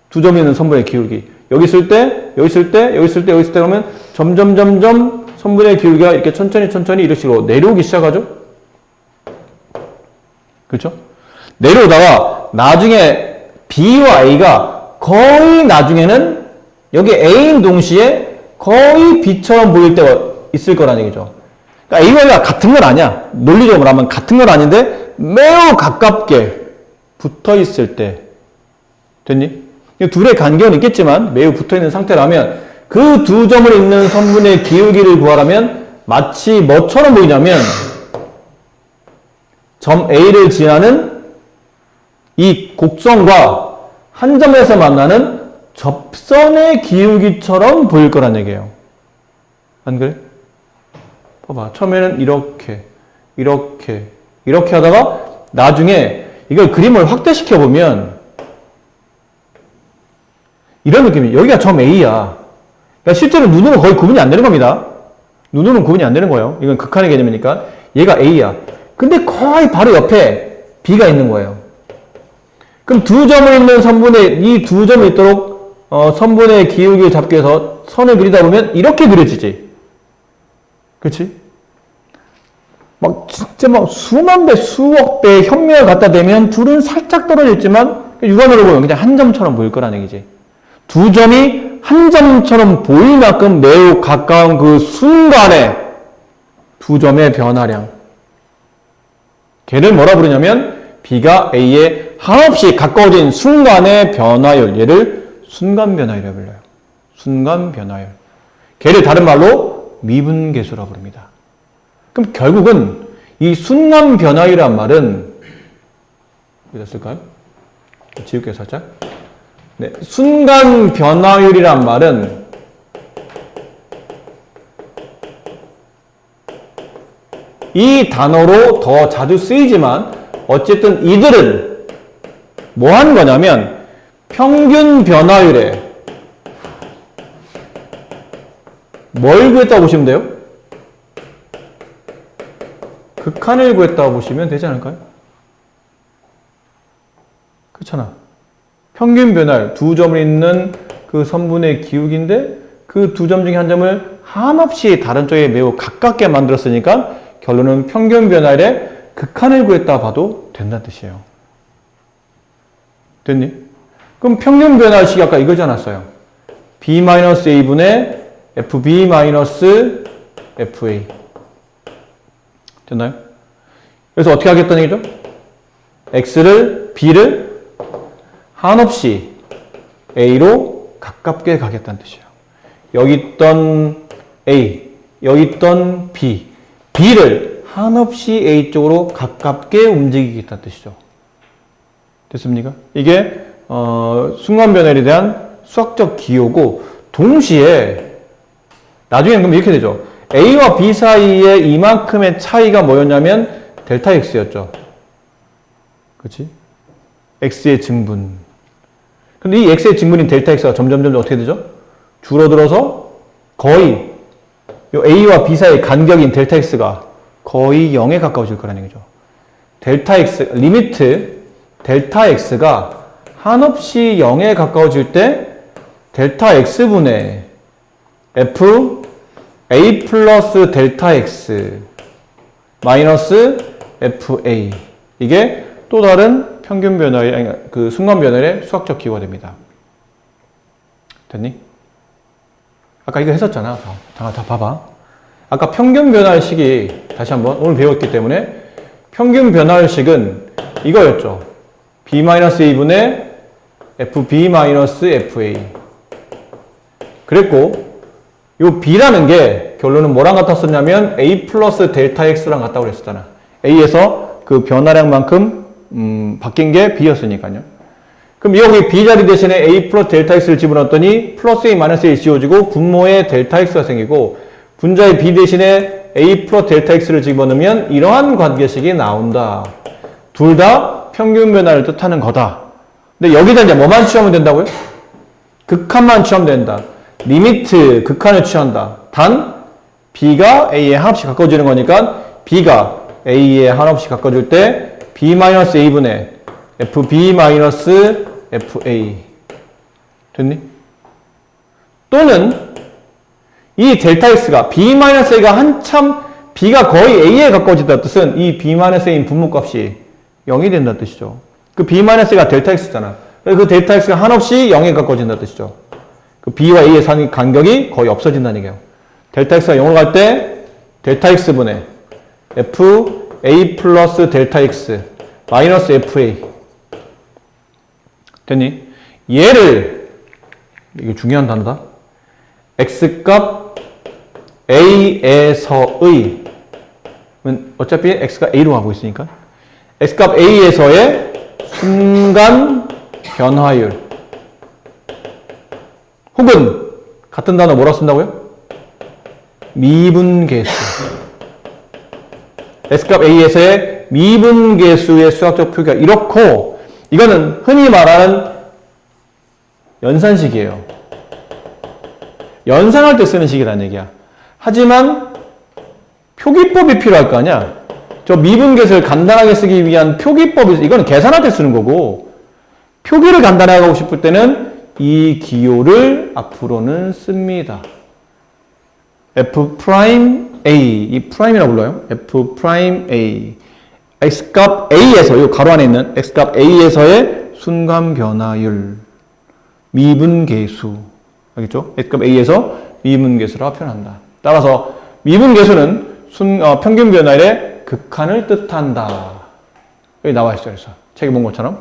Speaker 1: 두 점이 있는 선분의 기울기, 여기 있을 때 그러면 점점 선분의 기울기가 이렇게 천천히 이런 식으로 내려오기 시작하죠. 그렇죠? 내려오다가 나중에 B와 A가 거의 나중에는 여기 A인 동시에 거의 B처럼 보일 때가 있을 거라는 얘기죠. 그러니까 A와 B가 같은 건 아니야. 논리적으로 하면 같은 건 아닌데 매우 가깝게 붙어 있을 때. 됐니? 둘의 간격은 있겠지만 매우 붙어 있는 상태라면 그 두 점을 잇는 선분의 기울기를 구하라면 마치 뭐처럼 보이냐면 점 A를 지나는 이 곡선과 한 점에서 만나는 접선의 기울기처럼 보일 거란 얘기예요. 안 그래? 봐봐. 처음에는 이렇게 이렇게 하다가 나중에 이걸 그림을 확대시켜 보면 이런 느낌이 여기가 점 A야. 그러니까 실제로 눈으로 거의 구분이 안 되는 겁니다. 눈으로는 구분이 안 되는 거예요. 이건 극한의 개념이니까 얘가 A야. 근데 거의 바로 옆에 B가 있는 거예요. 그럼 두 점을 있는 선분에 이 두 점이 있도록 선분의 기울기를 잡기 위해서 선을 그리다 보면 이렇게 그려지지. 그렇지? 막 진짜 막 수만 배, 수억 배의 현면을 갖다 대면 둘은 살짝 떨어져 있지만 육안으로 보면 그냥 한 점처럼 보일 거라는 얘기지. 두 점이 한 점처럼 보일 만큼 매우 가까운 그 순간에 두 점의 변화량. 걔를 뭐라 부르냐면 B가 A에 한없이 가까워진 순간의 변화율. 얘를 순간 변화율이라고 불러요. 순간 변화율. 걔를 다른 말로 미분계수라고 부릅니다. 그럼 결국은 이 순간 변화율이란 말은 어디다 쓸까요? 지울게요 살짝. 네, 순간 변화율이란 말은 이 단어로 더 자주 쓰이지만 어쨌든 이들은 뭐 하는 거냐면 평균 변화율에 뭘 구했다고 보시면 돼요? 극한을 구했다고 보시면 되지 않을까요? 그렇잖아. 평균 변화율, 두 점을 있는 그 선분의 기울기인데 그 두 점 중에 한 점을 한없이 다른 쪽에 매우 가깝게 만들었으니까 결론은 평균 변화율의 극한을 구했다 봐도 된다는 뜻이에요. 됐니? 그럼 평균 변화식이 아까 이거지 않았어요? B-A분의 FB-FA. 됐나요? 그래서 어떻게 하겠다는 얘기죠? B를 한없이 A로 가깝게 가겠다는 뜻이에요. 여기 있던 A, 여기 있던 B를 한없이 A 쪽으로 가깝게 움직이겠다는 뜻이죠. 됐습니까? 이게 순간 변화에 대한 수학적 기호고 동시에 나중에는 그럼 이렇게 되죠. A와 B 사이에 이만큼의 차이가 뭐였냐면 델타 X였죠. 그렇지? X의 증분. 근데 이 X의 증분인 델타 X가 점점 어떻게 되죠? 줄어들어서 거의 요 A와 B 사이의 간격인 델타 X가 거의 0에 가까워질 거라는 얘기죠. 델타 X, 리미트 델타 X가 한없이 0에 가까워질 때 델타 X분의 F A 플러스 델타 X 마이너스 FA. 이게 또 다른 평균 변화의, 그 순간 변화의 수학적 기호가 됩니다. 됐니? 아까 이거 했었잖아. 다 봐봐. 아까 평균 변화식이 다시 한번 오늘 배웠기 때문에 평균 변화식은 이거였죠. B-A분의 FB-FA. 그랬고 요 B라는 게 결론은 뭐랑 같았었냐면 A 플러스 델타 X랑 같다고 그랬었잖아. A에서 그 변화량만큼 바뀐 게 B였으니까요. 그럼 여기 B 자리 대신에 A 플러스 델타 X를 집어넣었더니 플러스 A 마이너스 A 지워지고 분모에 델타 X가 생기고 분자의 B 대신에 A 플러스 델타 X를 집어넣으면 이러한 관계식이 나온다. 둘 다 평균 변화를 뜻하는 거다. 근데 여기다 이제 뭐만 취하면 된다고요? 극한만 취하면 된다. 리미트 극한을 취한다. 단 B가 A에 한없이 가까워지는 거니까 B가 A에 한없이 가까워질 때 B-A분의 FB-FA. 됐니? 또는 이 델타 X가 B-A가 한참 B가 거의 A에 가까워진다는 뜻은 이 B-A인 분모값이 0이 된다는 뜻이죠. 그 B-A가 델타 X잖아. 그 델타 X가 한없이 0에 가까워진다는 뜻이죠. 그 B와 A의 사이 간격이 거의 없어진다는 얘기예요. 델타 X가 0으로 갈 때 델타 X분의 F A 플러스 델타 X 마이너스 FA. 됐니? 얘를 이게 중요한 단어다. X값 A에서의 어차피 X가 A로 가고 있으니까 X값 A에서의 순간 변화율 혹은 같은 단어 뭐라 쓴다고요? 미분계수. X값 A에서의 미분계수의 수학적 표기가 이렇고, 이거는 흔히 말하는 연산식이에요. 연산할 때 쓰는 식이라는 얘기야. 하지만 표기법이 필요할 거 아니야. 저 미분계수를 간단하게 쓰기 위한 표기법이, 이거는 계산할 때 쓰는 거고, 표기를 간단하게 하고 싶을 때는 이 기호를 앞으로는 씁니다. F'A, 이 프라임이라고 불러요. F'A. X값 A에서, 이 가로 안에 있는 X값 A에서의 순간 변화율, 미분계수. 알겠죠? X값 A에서 미분계수라고 표현한다. 따라서 미분계수는 평균 변화율의 극한을 뜻한다. 여기 나와 있어요. 그래서 책에 본 것처럼.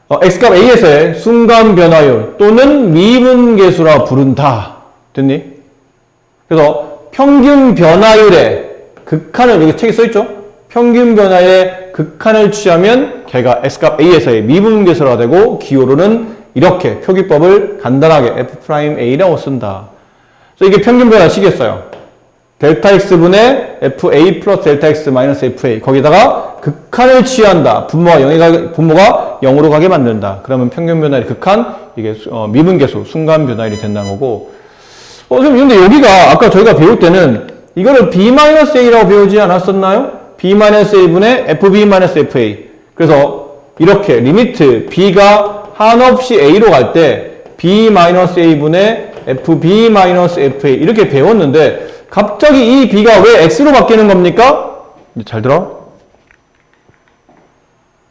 Speaker 1: X값 A에서의 순간 변화율 또는 미분계수라 부른다. 됐니? 그래서 평균 변화율의 극한을, 여기 책에 써있죠? 평균 변화의 극한을 취하면 걔가 X값 A에서의 미분계수가 되고, 기호로는 이렇게 표기법을 간단하게 F'A라고 쓴다. 그래서 이게 평균 변화식이었어요. 델타 X분의 FA 플러스 델타 X 마이너스 FA. 거기다가 극한을 취한다. 분모가 0으로 가게 만든다. 그러면 평균 변화율 극한, 이게 미분계수, 순간 변화율이 된다는 거고. 근데 여기가 아까 저희가 배울 때는 이거를 B-A라고 배우지 않았었나요? B-A분의 FB-FA. 그래서 이렇게 리미트 B가 한없이 A로 갈 때 B-A분의 FB-FA 이렇게 배웠는데, 갑자기 이 B가 왜 X로 바뀌는 겁니까? 잘 들어.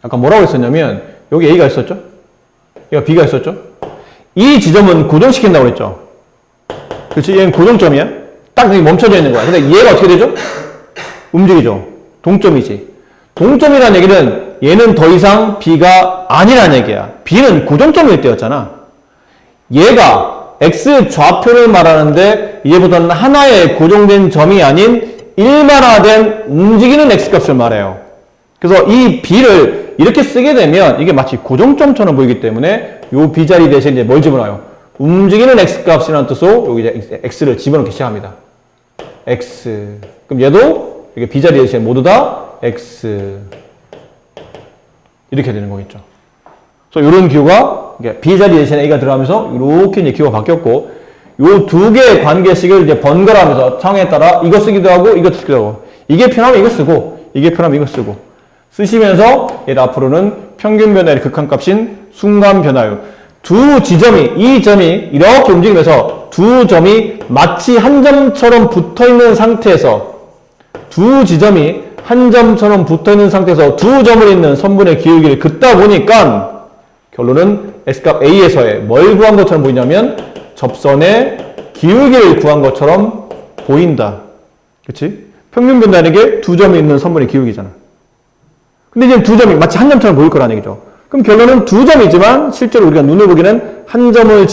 Speaker 1: 아까 뭐라고 했었냐면, 여기 A가 있었죠? 여기가 B가 있었죠? 이 지점은 고정시킨다고 그랬죠? 그렇지? 얘는 고정점이야? 딱 여기 멈춰져 있는 거야. 근데 얘가 어떻게 되죠? 움직이죠? 동점이지. 동점이라는 얘기는 얘는 더 이상 B가 아니라는 얘기야. B는 고정점일 때였잖아. 얘가 X 좌표를 말하는데, 얘보다는 하나의 고정된 점이 아닌 일반화된 움직이는 X값을 말해요. 그래서 이 B를 이렇게 쓰게 되면 이게 마치 고정점처럼 보이기 때문에 요 B 자리 대신 이제 뭘 집어넣어요? 움직이는 X값이라는 뜻으로 여기 이제 X를 집어넣기 시작합니다. X. 그럼 얘도 이게 B 자리 대신 모두 다 X. 이렇게 되는 거겠죠. 그래서 이런 기호가 B 자리 대신에 A가 들어가면서 이렇게 이제 기호가 바뀌었고, 요 두 개의 관계식을 이제 번갈아 가면서 상황에 따라 이거 쓰기도 하고 이거 쓰기도 하고, 이게 편하면 이거 쓰고 이게 편하면 이거 쓰고 쓰시면서 얘를 앞으로는 평균 변화율의 극한값인 순간 변화율, 두 지점이, 이 점이 이렇게 움직이면서 두 점이 마치 한 점처럼 붙어있는 상태에서, 두 지점이 한 점처럼 붙어있는 상태에서 두 점을 있는 선분의 기울기를 긋다 보니까 결론은 X값 A에서의 뭘 구한 것처럼 보이냐면 접선의 기울기를 구한 것처럼 보인다. 그치? 평균 변화라는 게 두 점이 있는 선분의 기울기잖아. 근데 이제 두 점이 마치 한 점처럼 보일 거라는 얘기죠. 그럼 결론은 두 점이지만 실제로 우리가 눈으로 보기에는 한 점을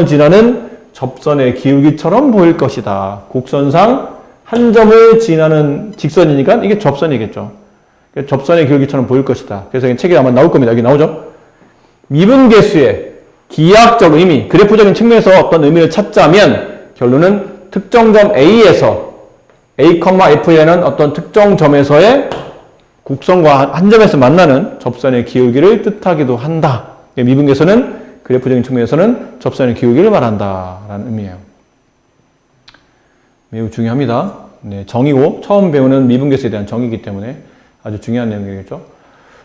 Speaker 1: 지나는 접선의 기울기처럼 보일 것이다. 곡선상 한 점을 지나는 직선이니까 이게 접선이겠죠. 접선의 기울기처럼 보일 것이다. 그래서 책에 아마 나올 겁니다. 여기 나오죠. 미분계수의 기하학적 의미, 그래프적인 측면에서 어떤 의미를 찾자면 결론은 특정 점 A에서 A, F에는 어떤 특정 점에서의 곡선과 한 점에서 만나는 접선의 기울기를 뜻하기도 한다. 미분계수는 그래프적인 측면에서는 접선의 기울기를 말한다라는 의미예요. 매우 중요합니다. 네, 정의고 처음 배우는 미분계수에 대한 정의이기 때문에 아주 중요한 내용이겠죠.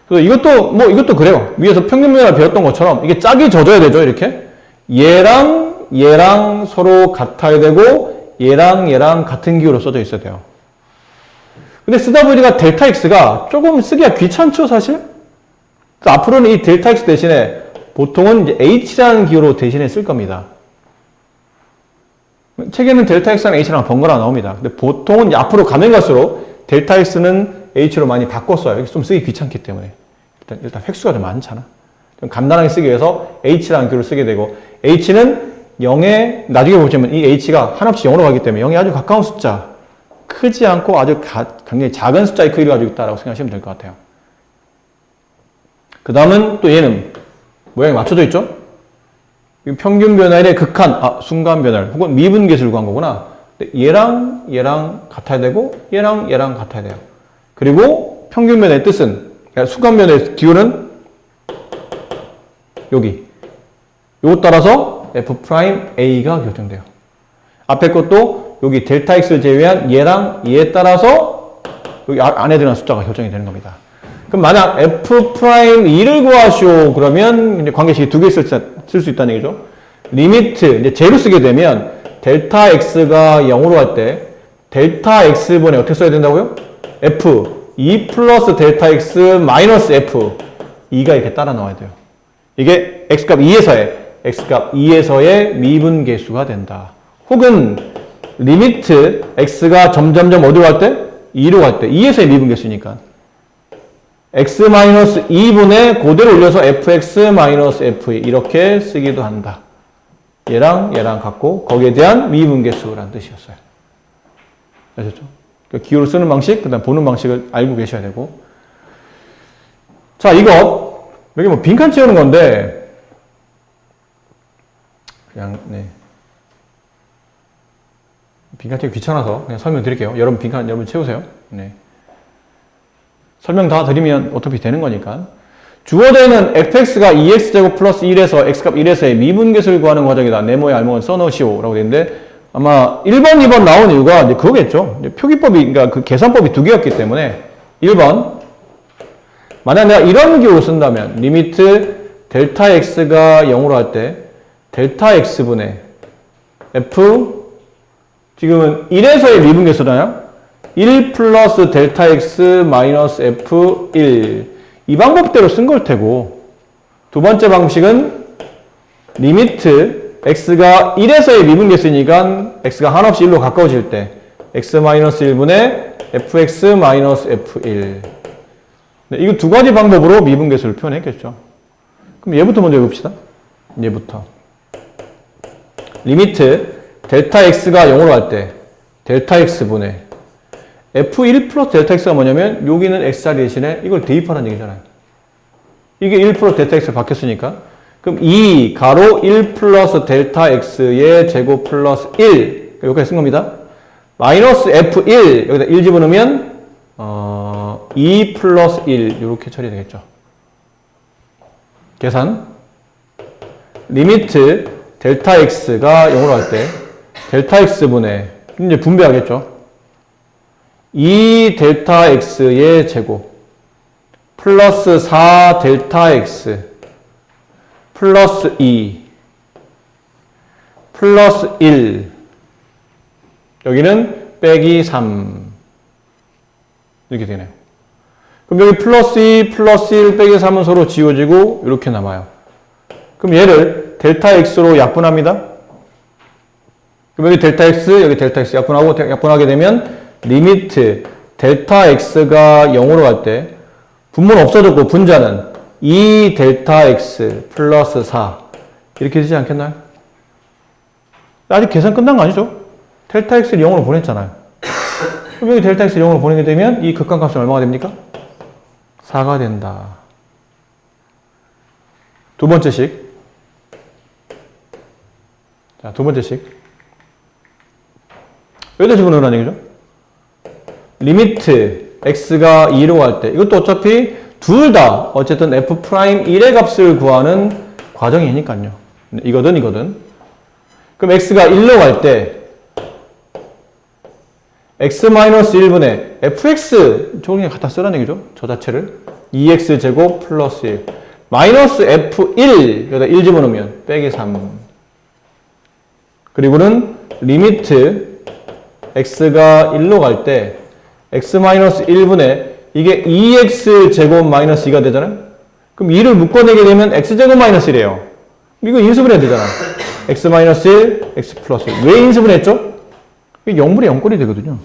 Speaker 1: 그래서 이것도 그래요. 위에서 평균 변화를 배웠던 것처럼 이게 짝이 져져야 되죠. 이렇게 얘랑 서로 같아야 되고 얘랑 같은 기호로 써져 있어야 돼요. 근데 쓰다 보니까 델타 X가 조금 쓰기가 귀찮죠, 사실? 그래서 앞으로는 이 델타 X 대신에 보통은 이제 H라는 기호로 대신에 쓸 겁니다. 책에는 델타 X랑 H랑 번갈아 나옵니다. 근데 보통은 이제 앞으로 가면 갈수록 델타 X는 H로 많이 바꿨어요. 이게 좀 쓰기 귀찮기 때문에. 일단 획수가 좀 많잖아. 좀 간단하게 쓰기 위해서 H라는 기호를 쓰게 되고, H는 0에, 나중에 보시면 이 H가 한없이 0으로 가기 때문에 0에 아주 가까운 숫자, 크지 않고 아주 굉장히 작은 숫자의 크기를 가지고 있다고 생각하시면 될 것 같아요. 그 다음은 또 얘는 모양이 맞춰져 있죠? 평균 변화율의 극한, 순간 변화율, 혹은 미분계수를 구한 거구나. 얘랑 얘랑 같아야 되고 얘랑 얘랑 같아야 돼요. 그리고 평균면의 뜻은, 그러니까 수간면의 기호는 여기. 요거 따라서 F'A가 결정돼요. 앞에 것도 여기 델타 X를 제외한 얘랑 얘에 따라서 여기 안에 들어간 숫자가 결정이 되는 겁니다. 그럼 만약 F'E를 구하시오. 그러면 이제 관계식이 두 개 쓸 수 있다는 얘기죠. 리미트, 이제 제로 쓰게 되면 델타 X가 0으로 갈 때 델타 X분에 어떻게 써야 된다고요? F, E 플러스 델타 X 마이너스 F, E가 이렇게 따라 나와야 돼요. 이게 X값 2에서의 미분계수가 된다. 혹은 리미트 X가 점점점 어디로 갈 때? 2로 갈 때. 2에서의 미분계수니까. X-2분의 그대로 올려서 Fx-Fe 이렇게 쓰기도 한다. 얘랑 얘랑 같고 거기에 대한 미분계수라는 뜻이었어요. 아셨죠? 그러니까 기호를 쓰는 방식, 그 다음 보는 방식을 알고 계셔야 되고. 자, 이거 여기 뭐 빈칸 채우는 건데 그냥 빈칸 채우기 귀찮아서 그냥 설명드릴게요. 여러분 빈칸 여러분 채우세요. 설명 다 드리면 어차피 되는 거니까. 주어되는 fx가 2x제곱 플러스 1에서 x값 1에서의 미분계수를 구하는 과정이다. 네모의 알몸을 써놓으시오. 라고 되는데 아마 1번, 2번 나온 이유가 이제 그거겠죠. 이제 표기법이, 그러니까 그 계산법이 두 개였기 때문에 1번. 만약 내가 이런 기호를 쓴다면 리미트 델타 x가 0으로 할 때 델타 x분의 f 지금은 1에서의 미분계수잖아요. 1 플러스 델타 x 마이너스 f1 이 방법대로 쓴 걸 테고 두 번째 방식은 리미트 x가 1에서의 미분계수니까 x가 한없이 1로 가까워질 때 x 마이너스 1분의 fx 마이너스 f1 이거 두 가지 방법으로 미분계수를 표현했겠죠. 그럼 얘부터 먼저 해봅시다. 얘부터 리미트 델타 x가 0으로 할 때 델타 x분의 F1 플러스 델타 x가 뭐냐면 여기는 x자리 대신에 이걸 대입하라는 얘기잖아요. 이게 1 플러스 델타 x가 바뀌었으니까 그럼 2 가로 1 플러스 델타 x의 제곱 플러스 1 여기까지 쓴 겁니다. 마이너스 F1 여기다 1 집어넣으면 2 플러스 1 이렇게 처리되겠죠. 계산 리미트 델타 x가 0으로 할 때 델타 x분의 이제 분배하겠죠. 2 델타 x의 제곱 플러스 4 델타 x 플러스 2 플러스 1 여기는 빼기 3 이렇게 되네요. 그럼 여기 플러스 2 플러스 1 빼기 3은 서로 지워지고 이렇게 남아요. 그럼 얘를 델타 x로 약분합니다. 그럼 여기 델타 x 약분하게 되면 리미트 델타 x가 0으로 갈 때 분모는 없어졌고 분자는 2 델타 x 플러스 4 이렇게 되지 않겠나요? 아직 계산 끝난 거 아니죠? 델타 x를 0으로 보냈잖아요. 그럼 여기 델타 x를 0으로 보내게 되면 이 극한값은 얼마가 됩니까? 4가 된다. 두 번째식. 자, 두 번째식. 여기다 집어넣으라는 얘기죠. 리미트 x가 2로 갈 때 이것도 어차피 둘 다 어쨌든 f'1의 값을 구하는 과정이니까요. 이거든. 그럼 x가 1로 갈 때 x-1분의 fx 저걸 그냥 갖다 쓰라는 얘기죠. 저 자체를 2x제곱 플러스 1 마이너스 f1 여기다 1 집어넣으면 빼기 3 그리고는 리미트 x가 1로 갈 때 x-1분의 이게 2x제곱 마이너스 2가 되잖아요. 그럼 2를 묶어내게 되면 x제곱 마이너스 1이에요. 이거 인수분해야 되잖아. x-1, x 플러스 1. 왜 인수분해했죠? 이게 0분의 0꼴이 되거든요.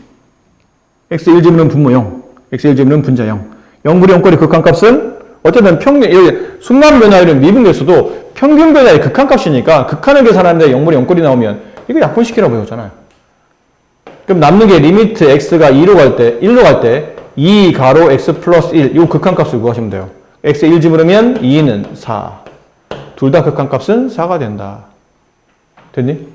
Speaker 1: x1 집으면 분모 0, x1 집으면 분자 0. 0분의 0꼴의 극한값은 어쨌든 여기 순간 변화율은 미분계수도 평균 변화의 극한값이니까 극한을 계산하는데 0분의 0꼴이 나오면 이거 약분시키라고 배웠잖아요. 그럼 남는 게 리미트 x가 1로 갈 때 2 가로 x 플러스 1 이 극한값을 구하시면 돼요. x 1 집으면 2는 4. 둘 다 극한값은 4가 된다. 됐니?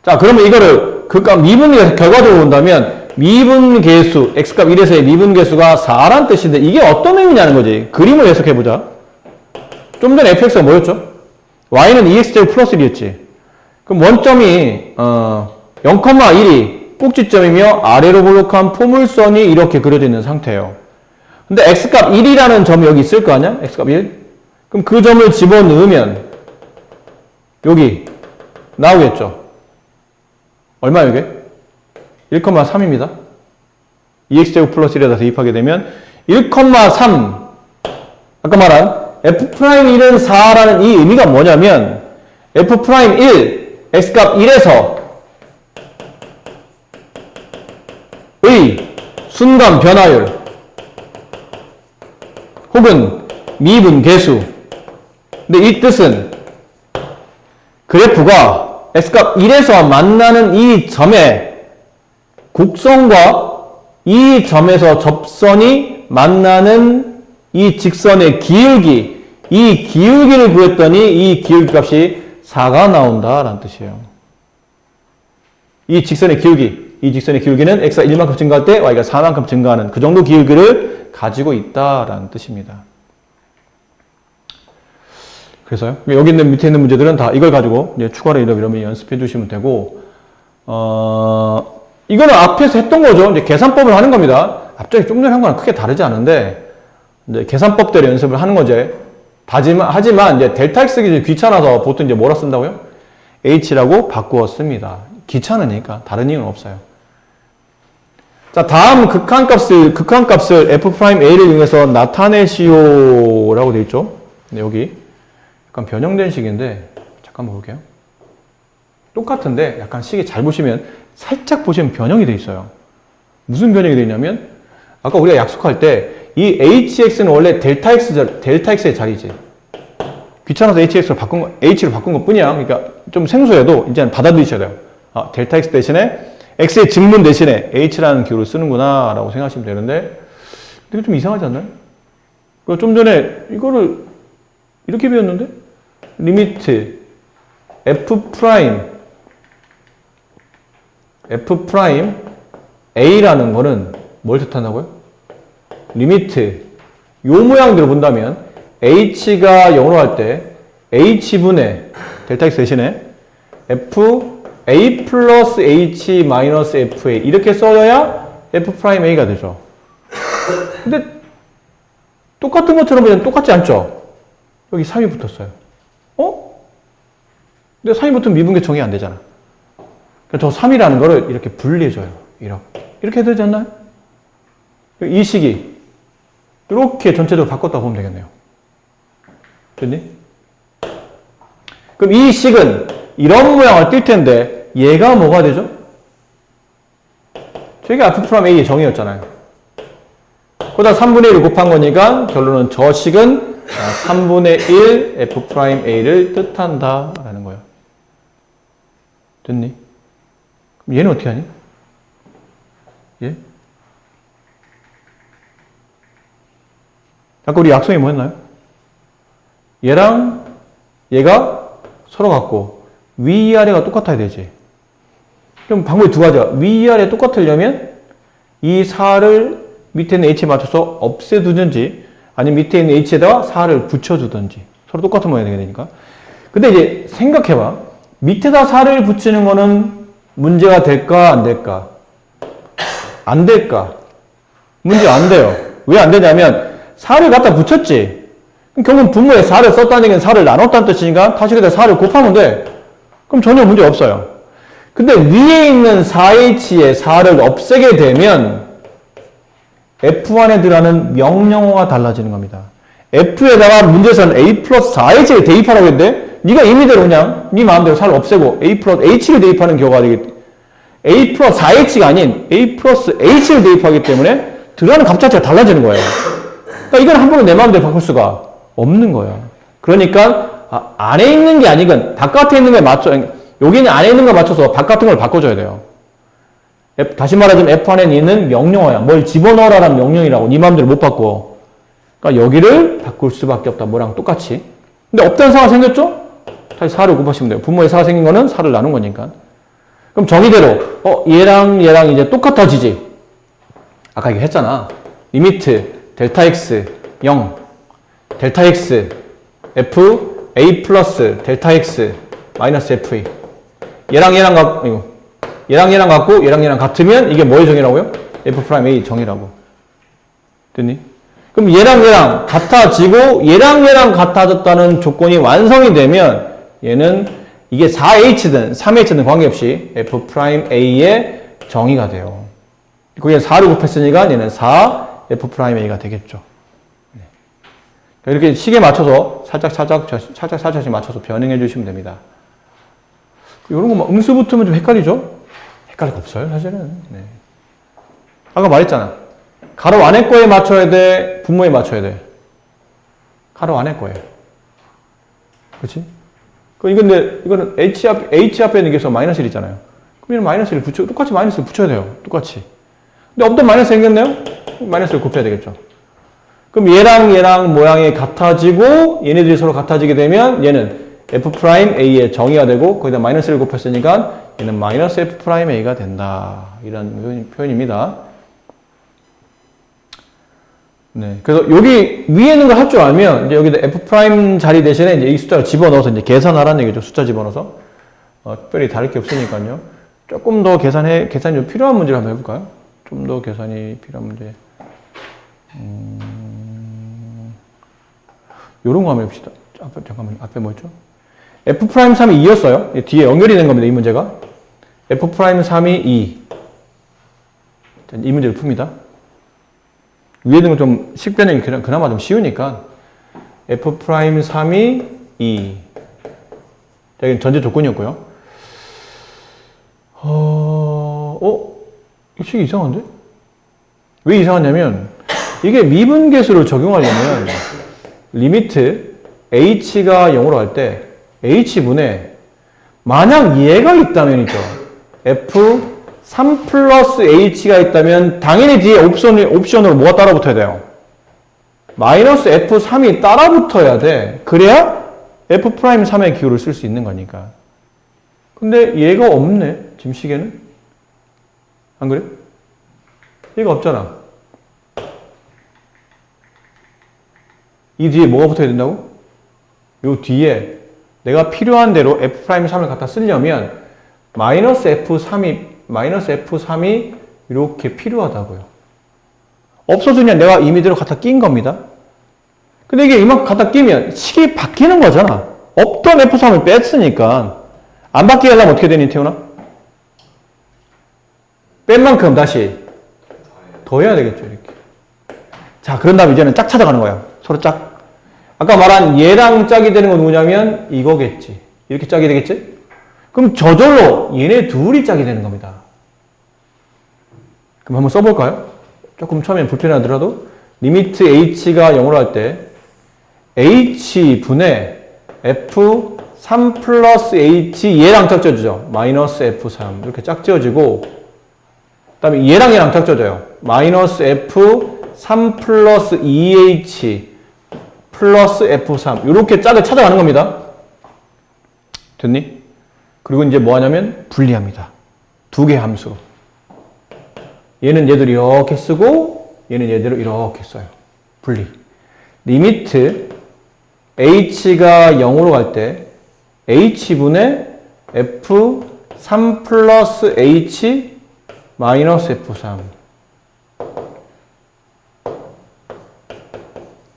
Speaker 1: 자, 그러면 이거를 그값 미분 결과적으로 본다면 미분 계수, x값 1에서의 미분 계수가 4란 뜻인데 이게 어떤 의미냐는 거지. 그림을 해석해보자. 좀 전에 fx가 뭐였죠? y는 2x제곱 플러스 1이었지. 그럼 원점이 0,1이 꼭지점이며 아래로 볼록한 포물선이 이렇게 그려져 있는 상태예요. 근데 x값 1이라는 점이 여기 있을 거 아니야? x값 1? 그럼 그 점을 집어넣으면 여기 나오겠죠? 얼마예요 이게? 1,3입니다. 2x제곱 플러스 1에다 대입하게 되면 1,3 아까 말한 f'1은 4라는 이 의미가 뭐냐면 f'1 x값 1에서 의 순간 변화율 혹은 미분 계수. 근데 이 뜻은 그래프가 x값 1에서 만나는 이 점의 곡선과 이 점에서 접선이 만나는 이 직선의 기울기, 이 기울기를 구했더니 이 기울기 값이 4가 나온다라는 뜻이에요. 이 직선의 기울기는 x가 1만큼 증가할 때 y가 4만큼 증가하는 그 정도 기울기를 가지고 있다라는 뜻입니다. 그래서요. 여기 있는 밑에 있는 문제들은 다 이걸 가지고 이제 추가로 이러면 연습해 주시면 되고, 이거는 앞에서 했던 거죠. 이제 계산법을 하는 겁니다. 앞전에 좀 전에 한 거랑 크게 다르지 않은데, 이제 계산법대로 연습을 하는 거지. 하지만 이제 델타 x 쓰기 귀찮아서 보통 이제 뭐라 쓴다고요? h라고 바꾸어 씁니다. 귀찮으니까 다른 이유는 없어요. 자, 다음 극한값을 f'a를 이용해서 나타내시오라고 되어 있죠. 네, 여기 약간 변형된 식인데 잠깐만 볼게요. 똑같은데 약간 식이 잘 보시면 살짝 보시면 변형이 되어 있어요. 무슨 변형이 되어 있냐면 아까 우리가 약속할 때 이 hx는 원래 델타 x의 자리지. 귀찮아서 hx로 h로 바꾼 것 뿐이야. 그러니까 좀 생소해도 이제는 받아들이셔야 돼요. 델타 x 대신에 x의 증문 대신에 h라는 기호를 쓰는구나 라고 생각하시면 되는데 이게 좀 이상하지 않나요? 좀 전에 이거를 이렇게 배웠는데 리미트 f' a라는 거는 뭘 뜻한다고요? 리미트 요 모양대로 본다면 h가 0으로 할 때 h분의 델타 x 대신에 a 플러스 h 마이너스 fa 이렇게 써야 f'a가 되죠. 근데 똑같은 것처럼 보면 똑같지 않죠? 여기 3이 붙었어요. 근데 3이 붙으면 미분계 정의 안 되잖아. 저 3이라는 거를 이렇게 분리해줘요. 이렇게 되지 않나요? 이 식이 이렇게 전체적으로 바꿨다 보면 되겠네요. 됐니? 그럼 이 식은 이런 모양을 띌 텐데 얘가 뭐가 되죠? 저게 f'a의 정의였잖아요. 거기다 3분의 1을 곱한 거니까 결론은 저 식은 3분의 1 f'a를 뜻한다 라는 거예요. 됐니? 그럼 얘는 어떻게 하니? 얘? 아까 우리 약속이 뭐였나요? 얘랑 얘가 서로 같고 위아래가 똑같아야 되지. 그럼 방법이 두 가지야. 위아래 똑같으려면 이 4를 밑에 있는 h에 맞춰서 없애두든지 아니면 밑에 있는 h에다가 4를 붙여주든지 서로 똑같은 모양이 되니까. 근데 이제 생각해봐. 밑에다 4를 붙이는 거는 문제가 될까 안 될까? 안 될까? 문제 안 돼요. 왜 안 되냐면 4를 갖다 붙였지. 그럼 결국 분모에 4를 썼다는 얘기는 4를 나눴다는 뜻이니까 다시 그대로 4를 곱하면 돼. 그럼 전혀 문제 없어요. 근데 위에 있는 4h에 4를 없애게 되면 F1에 들어가는 명령어가 달라지는 겁니다. F에다가 문제에서는 A 플러스 4h를 대입하라고 했는데 네가 임의대로 그냥 네 마음대로 4를 없애고 A 플러스 h를 대입하는 경우가 되겠지. A 플러스 4h가 아닌 A 플러스 h를 대입하기 때문에 들어가는 값 자체가 달라지는 거예요. 그러니까 이건 함부로 내 마음대로 바꿀 수가 없는 거예요. 그러니까 안에 있는 게 아니건 바깥에 있는 거에 맞춰, 여기는 안에 있는 거 맞춰서 바깥은 걸 바꿔줘야 돼요. 다시 말하자면 F1에 있는 명령어야. 뭘 집어넣으라는 명령이라고. 네 마음대로 못 바꿔. 그러니까 여기를 바꿀 수밖에 없다. 뭐랑 똑같이. 근데 없다는 사가 생겼죠? 다시 4를 곱하시면 돼요. 분모에 4가 생긴 거는 4를 나눈 거니까. 그럼 정의대로 얘랑 얘랑 이제 똑같아지지. 아까 이거 했잖아. 리미트 델타 x 0 델타 x f a 플러스 델타 x 마이너스 f 얘랑 얘랑 같고 얘랑 얘랑 같으면 이게 뭐의 정의라고요? f 프라임 a 정의라고. 됐니? 그럼 얘랑 얘랑 같아지고 얘랑 얘랑 같아졌다는 조건이 완성이 되면 얘는 이게 4h든 3h든 관계없이 f 프라임 a의 정의가 돼요. 거기에 4를 곱했으니까 얘는 4 f 프라임 a가 되겠죠. 네. 이렇게 식에 맞춰서 살짝 맞춰서 변형해 주시면 됩니다. 이런 거 음수 붙으면 좀 헷갈리죠? 헷갈릴 거 없어요, 사실은. 네. 아까 말했잖아. 가로 안에 거에 맞춰야 돼? 분모에 맞춰야 돼? 가로 안에 거에. 그렇지? 이거는 H 앞에 있는 게 마이너스 1 있잖아요. 그럼 얘는 마이너스 1 똑같이 마이너스 1 붙여야 돼요. 똑같이. 근데 없던 마이너스 생겼네요? 마이너스 1 곱해야 되겠죠. 그럼 얘랑 얘랑 모양이 같아지고 얘네들이 서로 같아지게 되면 얘는 f 프라임 a의 정의가 되고 거기다 마이너스 1 곱했으니까 얘는 마이너스 f 프라임 a가 된다. 이런 표현입니다. 네. 그래서 여기 위에 있는 걸 할 줄 알면 이제 여기다 f 프라임 자리 대신에 이제 이 숫자를 집어넣어서 이제 계산하라는 얘기죠. 숫자 집어넣어서. 특별히 다를 게 없으니까요. 조금 더 계산이 좀 필요한 문제를 한번 해볼까요? 좀 더 계산이 필요한 문제. 요런 거 한번 해봅시다. 잠깐만요. 앞에 뭐였죠? f 프라임 3이 2였어요. 뒤에 연결이 된 겁니다. 이 문제가. f 프라임 3이 2. 이 문제를 풉니다. 위에 있는 건 좀 식변형이 그나마 좀 쉬우니까 f 프라임 3이 2. 여기는 전제 조건이었고요. 이 식이 이상한데? 왜 이상하냐면 이게 미분계수를 적용하려면 리미트 h가 0으로 할 때 h분에 만약 얘가 있다면이죠. f 3 플러스 h가 있다면 당연히 뒤에 옵션으로 뭐가 따라붙어야 돼요? 마이너스 f3이 따라붙어야 돼. 그래야 f 프라임 3의 기호를 쓸 수 있는 거니까. 근데 얘가 없네. 지금 시계는. 안 그래? 얘가 없잖아. 이 뒤에 뭐가 붙어야 된다고? 요 뒤에 내가 필요한 대로 f 프라임 3을 갖다 쓰려면 마이너스 f3이 이렇게 필요하다고요. 없어지냐 내가 임의대로 갖다 낀 겁니다. 근데 이게 이만큼 갖다 끼면 식이 바뀌는 거잖아. 없던 f3을 뺐으니까 안 바뀌게 하려면 어떻게 되니 태훈아? 뺀 만큼 다시 더해야 되겠죠. 이렇게. 자, 그런 다음에 이제는 짝 찾아가는 거야. 서로 짝. 아까 말한 얘랑 짝이 되는 건 누구냐면 이거겠지. 이렇게 짝이 되겠지? 그럼 저절로 얘네 둘이 짝이 되는 겁니다. 그럼 한번 써볼까요? 조금 처음엔 불편하더라도 리미트 h가 0으로 할 때 h분의 f 3 플러스 h 얘랑 짝 지어주죠. 마이너스 f3 이렇게 짝 지어지고 그 다음에 얘랑 얘랑 짝 지어져요. 마이너스 f 3 플러스 2h 플러스 f3 이렇게 짝을 찾아가는 겁니다. 됐니? 그리고 이제 뭐 하냐면 분리합니다. 두 개의 함수로. 얘는 얘대로 이렇게 쓰고 얘는 얘대로 이렇게 써요. 분리. 리미트 h가 0으로 갈 때 h분의 f 3 플러스 h 마이너스 f3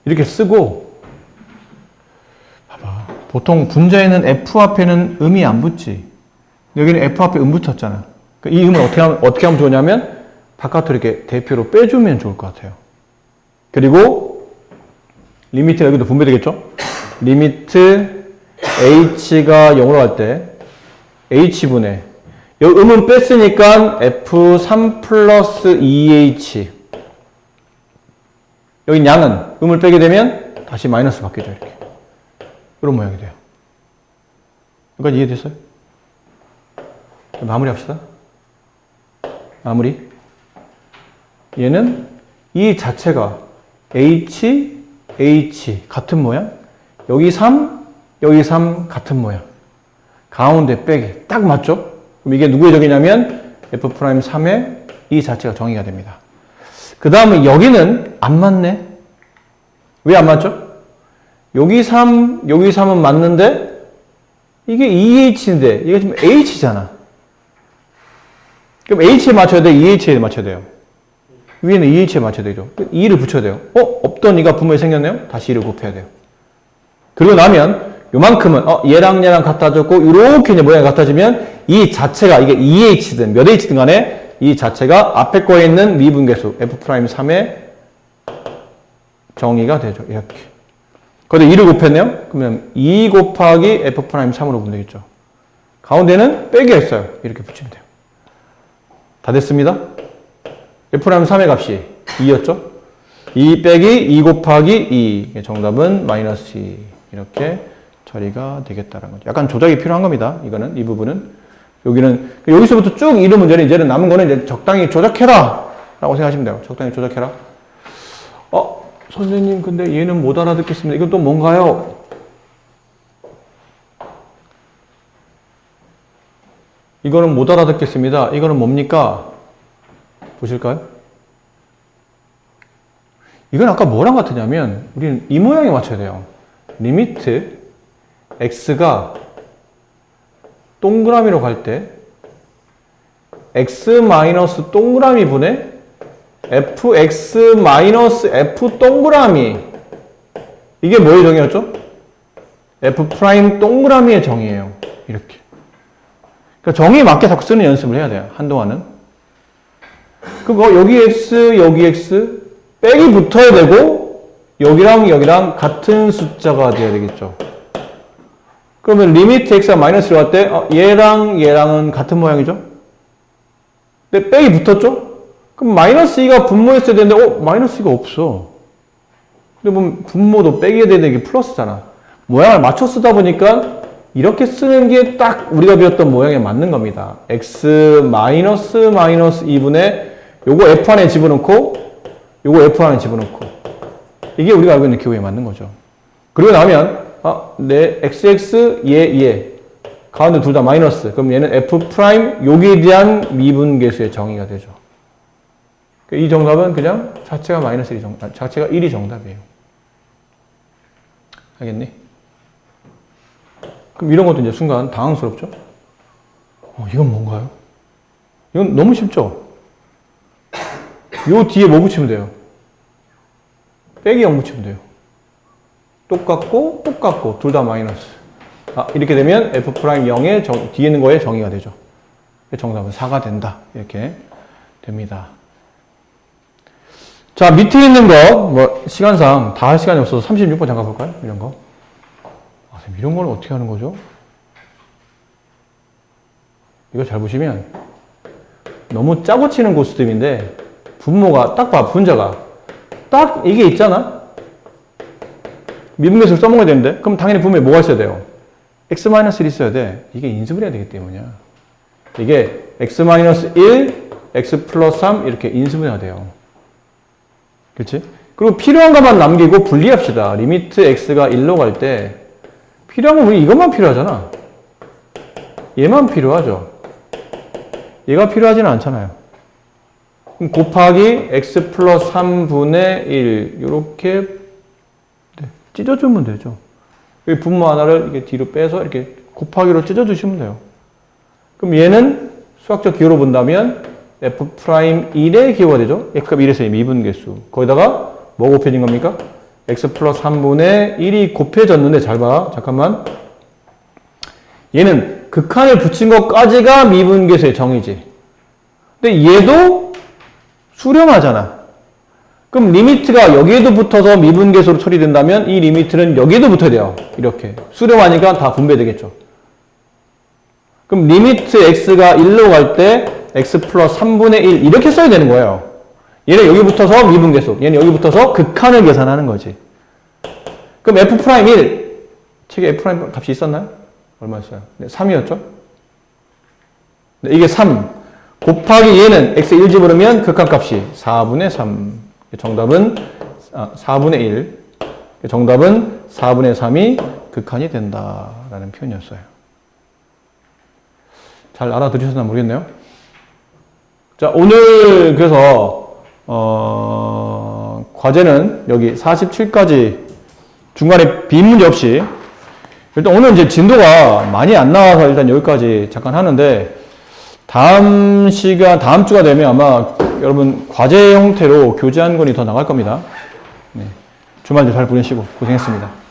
Speaker 1: 이렇게 쓰고 봐봐. 보통 분자에는 f 앞에는 음이 안 붙지. 여기는 f 앞에 음 붙었잖아. 이 음을 어떻게 하면 좋으냐면 바깥으로 이렇게 대표로 빼주면 좋을 것 같아요. 그리고 리미트가 여기도 분배되겠죠? 리미트 h가 0으로 갈 때 h분의 여기 음은 뺐으니까 f3 플러스 2h 여기 양은 음을 빼게 되면 다시 마이너스 바뀌죠. 이렇게 이런 모양이 돼요. 여기까지 이해됐어요? 마무리 합시다. 마무리. 얘는 이 자체가 h, 같은 모양. 여기 3, 여기 3 같은 모양. 가운데 빼기. 딱 맞죠? 그럼 이게 누구의 정의냐면 F'3의 이 자체가 정의가 됩니다. 그 다음에 여기는 안 맞네. 왜 안 맞죠? 여기 3, 여기 3은 맞는데 이게 EH인데 이게 지금 H잖아. 그럼 H에 맞춰야 돼? EH에 맞춰야 돼요? 위에는 EH에 맞춰야 되죠. 2를 붙여야 돼요. 없던 2가 분모에 생겼네요? 다시 2를 곱해야 돼요. 그리고 나면 요만큼은 얘랑 얘랑 같아졌고 이렇게 이제 모양이 같아지면 이 자체가 이게 EH든 몇 H든 간에 이 자체가 앞에 거에 있는 미분계수 F'3의 정의가 되죠. 이렇게. 거기다 2를 곱했네요? 그러면 2 곱하기 F'3으로 보면 되겠죠. 가운데는 빼기가 있어요. 이렇게 붙이면 돼요. 다 됐습니다. F'3의 값이 2였죠? 2 빼기 2 곱하기 2. 정답은 마이너스 2. 이렇게 처리가 되겠다는 거죠. 약간 조작이 필요한 겁니다. 이거는, 이 부분은. 여기는, 여기서부터 쭉 이런 문제는 이제는 남은 거는 이제 적당히 조작해라! 라고 생각하시면 돼요. 적당히 조작해라. 선생님, 근데 얘는 못 알아듣겠습니다. 이건 또 뭔가요? 이거는 못 알아듣겠습니다. 이거는 뭡니까? 보실까요? 이건 아까 뭐랑 같으냐면, 우리는 이 모양에 맞춰야 돼요. 리미트 x가 동그라미로 갈 때, x 마이너스 동그라미 분의 fx 마이너스 f 동그라미. 이게 뭐의 정의였죠? f 프라임 동그라미의 정의예요. 이렇게. 그러니까 정의에 맞게 자꾸 쓰는 연습을 해야 돼요. 한동안은. 그거 여기 x, 여기 x 빼기 붙어야 되고 여기랑 여기랑 같은 숫자가 돼야 되겠죠. 그러면 리미트 x가 마이너스로 갈 때 얘랑 얘랑은 같은 모양이죠? 근데 빼기 붙었죠? 그럼 마이너스 2가 분모했어야 되는데 마이너스 2가 없어. 근데 보면 분모도 빼기해야 되는데 이게 플러스잖아. 모양을 맞춰 쓰다 보니까 이렇게 쓰는 게 딱 우리가 배웠던 모양에 맞는 겁니다. x 마이너스 2분의 요거 f 안에 집어넣고 요거 f 안에 집어넣고 이게 우리가 알고 있는 기호에 맞는 거죠. 그리고 나면 내 xx 얘 가운데 둘 다 마이너스. 그럼 얘는 f 프라임 여기에 대한 미분계수의 정의가 되죠. 이 정답은 그냥 자체가 마이너스 1이 자체가 1이 정답이에요. 알겠니? 그럼 이런 것도 이제 순간 당황스럽죠? 이건 뭔가요? 이건 너무 쉽죠? 요 뒤에 뭐 붙이면 돼요? 빼기 0 붙이면 돼요. 똑같고, 둘 다 마이너스. 이렇게 되면 f'0의 뒤에 있는 거에 정의가 되죠. 정답은 4가 된다. 이렇게 됩니다. 자, 밑에 있는 거, 시간상 다 할 시간이 없어서 36번 잠깐 볼까요? 이런 거. 선생님, 이런 걸 어떻게 하는 거죠? 이거 잘 보시면, 너무 짜고 치는 고스톱인데, 분모가, 딱 봐, 분자가. 딱 이게 있잖아? 미분계수를 써먹어야 되는데, 그럼 당연히 분모에 뭐가 있어야 돼요? x-1이 있어야 돼. 이게 인수분해가 되기 때문이야. 이게 x-1, x 플러스 3, 이렇게 인수분해가 돼요. 그렇지? 그리고 필요한 것만 남기고 분리합시다. 리미트 x가 1로 갈 때 필요한 건 우리 이것만 필요하잖아. 얘만 필요하죠. 얘가 필요하지는 않잖아요. 그럼 곱하기 x 플러스 3분의 1 이렇게 찢어주면 되죠. 여기 분모 하나를 이렇게 뒤로 빼서 이렇게 곱하기로 찢어주시면 돼요. 그럼 얘는 수학적 기호로 본다면 f'1의 기호가 되죠. x값 1에서의 미분계수. 거기다가 뭐 곱해진 겁니까? x 플러스 3분의 1이 곱해졌는데 잘 봐. 잠깐만. 얘는 극한을 붙인 것까지가 미분계수의 정의지. 근데 얘도 수렴하잖아. 그럼 리미트가 여기에도 붙어서 미분계수로 처리된다면 이 리미트는 여기에도 붙어야 돼요. 이렇게. 수렴하니까 다 분배되겠죠. 그럼 리미트 x가 1로 갈 때 x 플러스 3분의 1 이렇게 써야 되는 거예요. 얘는 여기 붙어서 미분계수, 얘는 여기 붙어서 극한을 계산하는 거지. 그럼 f'1 책에 f' 값이 있었나요? 얼마였어요? 네, 3이었죠? 네, 이게 3 곱하기 얘는 x 1 집어넣으면 극한값이 4분의 3. 정답은 4분의 1. 정답은 4분의 3이 극한이 된다라는 표현이었어요. 잘 알아들으셨나 모르겠네요. 자, 오늘 그래서 과제는 여기 47까지 중간에 빈 문제 없이 일단 오늘 이제 진도가 많이 안 나와서 일단 여기까지 잠깐 하는데 다음 주가 되면 아마 여러분 과제 형태로 교재 한 권이 더 나갈 겁니다. 네. 주말도 잘 보내시고 고생했습니다.